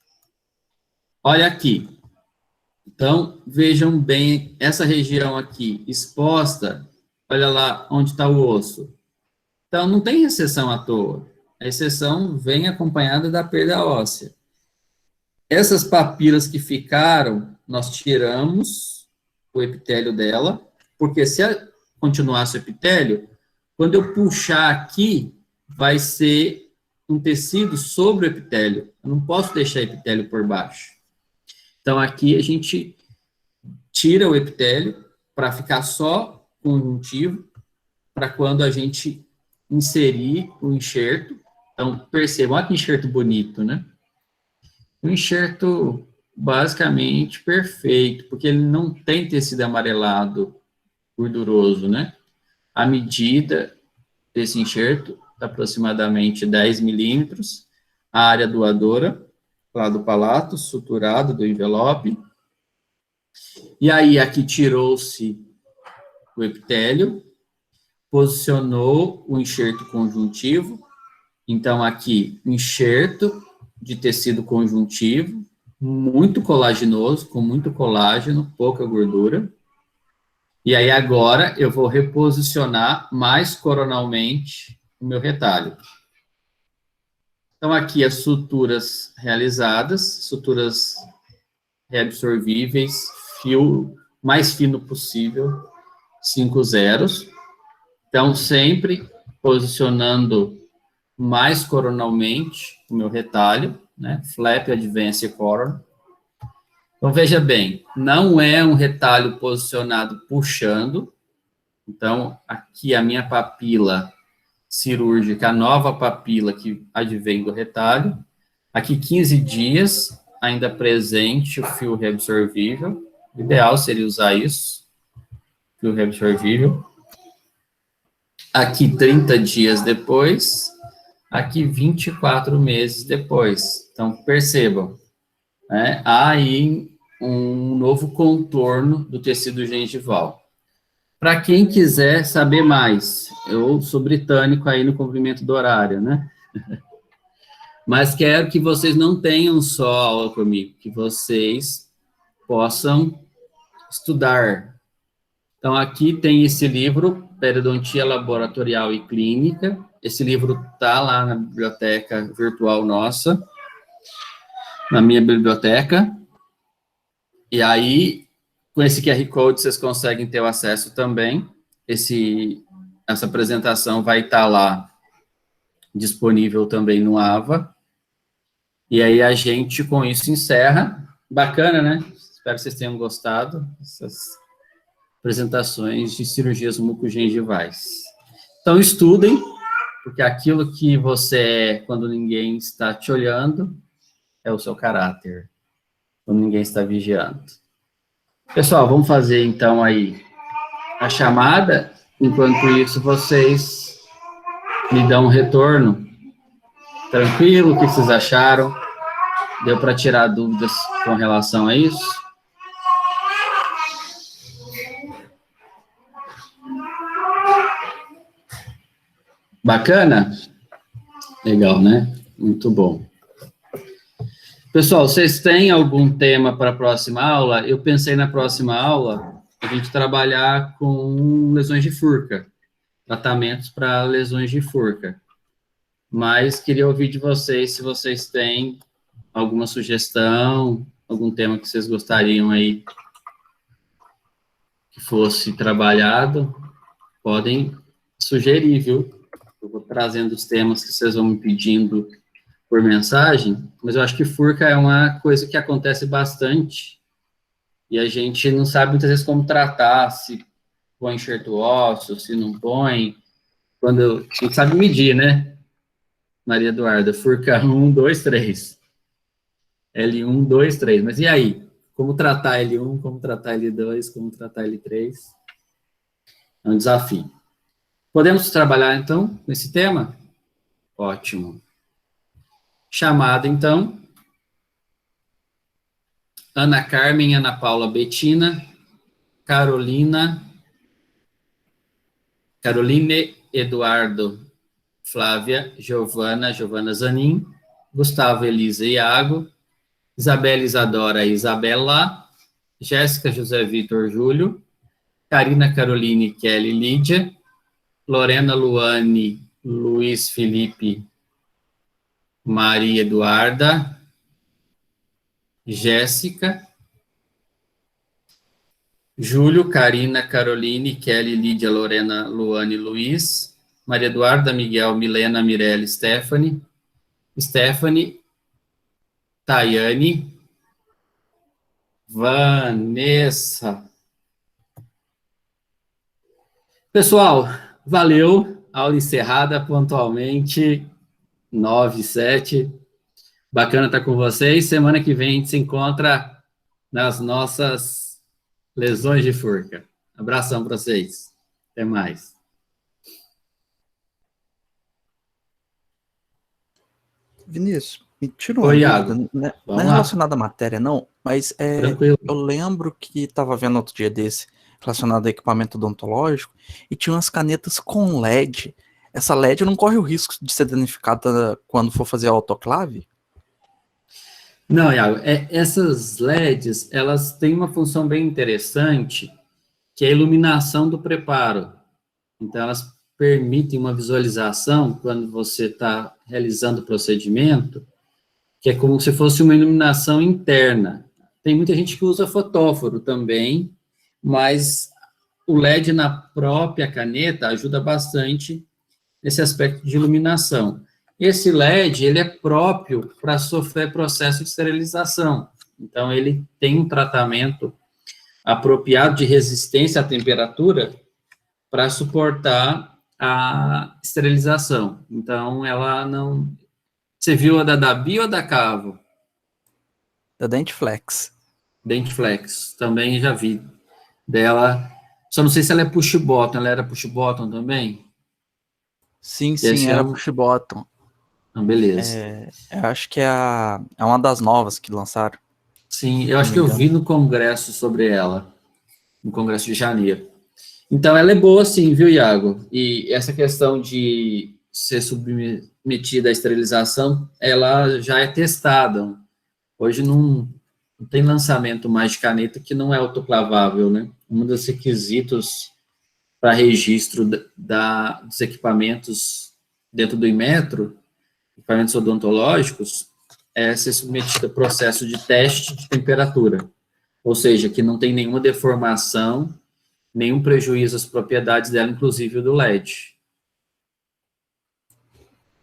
Olha aqui. Então, vejam bem essa região aqui exposta, olha lá onde está o osso. Então, não tem recessão à toa. A recessão vem acompanhada da perda óssea. Essas papilas que ficaram, nós tiramos o epitélio dela, porque se continuasse o epitélio, quando eu puxar aqui, vai ser um tecido sobre o epitélio. Eu não posso deixar epitélio por baixo. Então, aqui a gente tira o epitélio para ficar só conjuntivo, para quando a gente inserir o enxerto. Então, percebam, olha que enxerto bonito, né? Um enxerto basicamente perfeito, porque ele não tem tecido amarelado gorduroso, né? A medida desse enxerto é aproximadamente 10 milímetros, a área doadora, lá do palato, suturado do envelope. E aí, aqui tirou-se o epitélio, posicionou o enxerto conjuntivo. Então, aqui, enxerto de tecido conjuntivo, muito colaginoso, com muito colágeno, pouca gordura. E aí, agora, eu vou reposicionar mais coronalmente o meu retalho. Então, aqui as suturas realizadas, suturas reabsorvíveis, fio mais fino possível. 5 zeros. Então, sempre posicionando mais coronalmente o meu retalho, né? Flap Advance Coron. Então, veja bem, não é um retalho posicionado puxando. Então, aqui a minha papila cirúrgica, a nova papila que advém do retalho. Aqui, 15 dias, ainda presente o fio reabsorvível. O ideal seria usar isso, fio reabsorvível. Aqui, 30 dias depois. Aqui, 24 meses depois. Então, percebam, né? Há aí um novo contorno do tecido gengival. Para quem quiser saber mais, eu sou britânico aí no comprimento do horário, né? Mas quero que vocês não tenham só aula comigo, que vocês possam estudar. Então, aqui tem esse livro, Periodontia Laboratorial e Clínica. Esse livro está lá na biblioteca virtual nossa, na minha biblioteca. E aí, com esse QR Code, vocês conseguem ter o acesso também. Essa apresentação vai estar lá disponível também no AVA. E aí, a gente, com isso, encerra. Bacana, né? Espero que vocês tenham gostado dessas apresentações de cirurgias mucogengivais. Então, estudem, porque aquilo que você é quando ninguém está te olhando é o seu caráter, quando ninguém está vigiando. Pessoal, vamos fazer, então, aí a chamada. Enquanto isso, vocês me dão um retorno. Tranquilo? O que vocês acharam? Deu para tirar dúvidas com relação a isso? Bacana? Legal, né? Muito bom. Pessoal, vocês têm algum tema para a próxima aula? Eu pensei na próxima aula a gente trabalhar com lesões de furca, tratamentos para lesões de furca. Mas queria ouvir de vocês se vocês têm alguma sugestão, algum tema que vocês gostariam aí que fosse trabalhado, podem sugerir, viu? Eu vou trazendo os temas que vocês vão me pedindo por mensagem, mas eu acho que furca é uma coisa que acontece bastante e a gente não sabe muitas vezes como tratar, se põe enxerto ósseo, se não põe, a gente sabe medir, né? Maria Eduarda, furca 1, 2, 3. L1, 2, 3. Mas e aí? Como tratar L1, como tratar L2, como tratar L3? É um desafio. Podemos trabalhar, então, com esse tema? Ótimo. Chamada, então. Ana Carmen, Ana Paula Betina, Caroline, Eduardo, Flávia, Giovana Zanin, Gustavo, Elisa, Iago, Isabela, Isadora, Isabela, Jéssica, José Vitor, Júlio, Karina, Caroline, Kelly, Lídia, Lorena, Luane, Luiz Felipe, Maria Eduarda, Jéssica, Júlio, Karina, Caroline, Kelly, Lídia, Lorena, Luane, Luiz, Maria Eduarda, Miguel, Milena, Mirelle, Stephanie, Tayane, Vanessa. Pessoal, valeu. Aula encerrada pontualmente, 9h07. Bacana estar com vocês. Semana que vem a gente se encontra nas nossas lesões de furca. Abração para vocês. Até mais. Vinícius, me tira uma Oi, dúvida, Iago. não é Vamos lá. relacionada à matéria, não, mas Tranquilo. eu lembro que estava vendo outro dia desse, relacionado a equipamento odontológico, e tinha umas canetas com LED. Essa LED não corre o risco de ser danificada quando for fazer a autoclave? Não, Iago, essas LEDs, elas têm uma função bem interessante, que é a iluminação do preparo. Então, elas permitem uma visualização, quando você está realizando o procedimento, que é como se fosse uma iluminação interna. Tem muita gente que usa fotóforo também, mas o LED na própria caneta ajuda bastante nesse aspecto de iluminação. Esse LED, ele é próprio para sofrer processo de esterilização. Então, ele tem um tratamento apropriado de resistência à temperatura para suportar a esterilização. Então, ela não... Você viu a da Dabi ou a da Cavo? Da Dentflex. Dentflex, também já vi dela. Só não sei se ela é push button. Ela era push button também? Sim, Esse é era um- push button. Então, beleza. Eu acho que é uma das novas que lançaram. Sim, eu não acho me que eu engano. vi no congresso sobre ela, no congresso de janeiro. Então, ela é boa sim, viu, Iago? E essa questão de ser submetida à esterilização, ela já é testada. Hoje não tem lançamento mais de caneta que não é autoclavável, né? Um dos requisitos para registro dos equipamentos dentro do Inmetro, equipamentos odontológicos, é ser submetido a processo de teste de temperatura, ou seja, que não tem nenhuma deformação, nenhum prejuízo às propriedades dela, inclusive o do LED.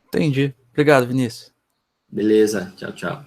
Entendi. Obrigado, Vinícius. Beleza, tchau, tchau.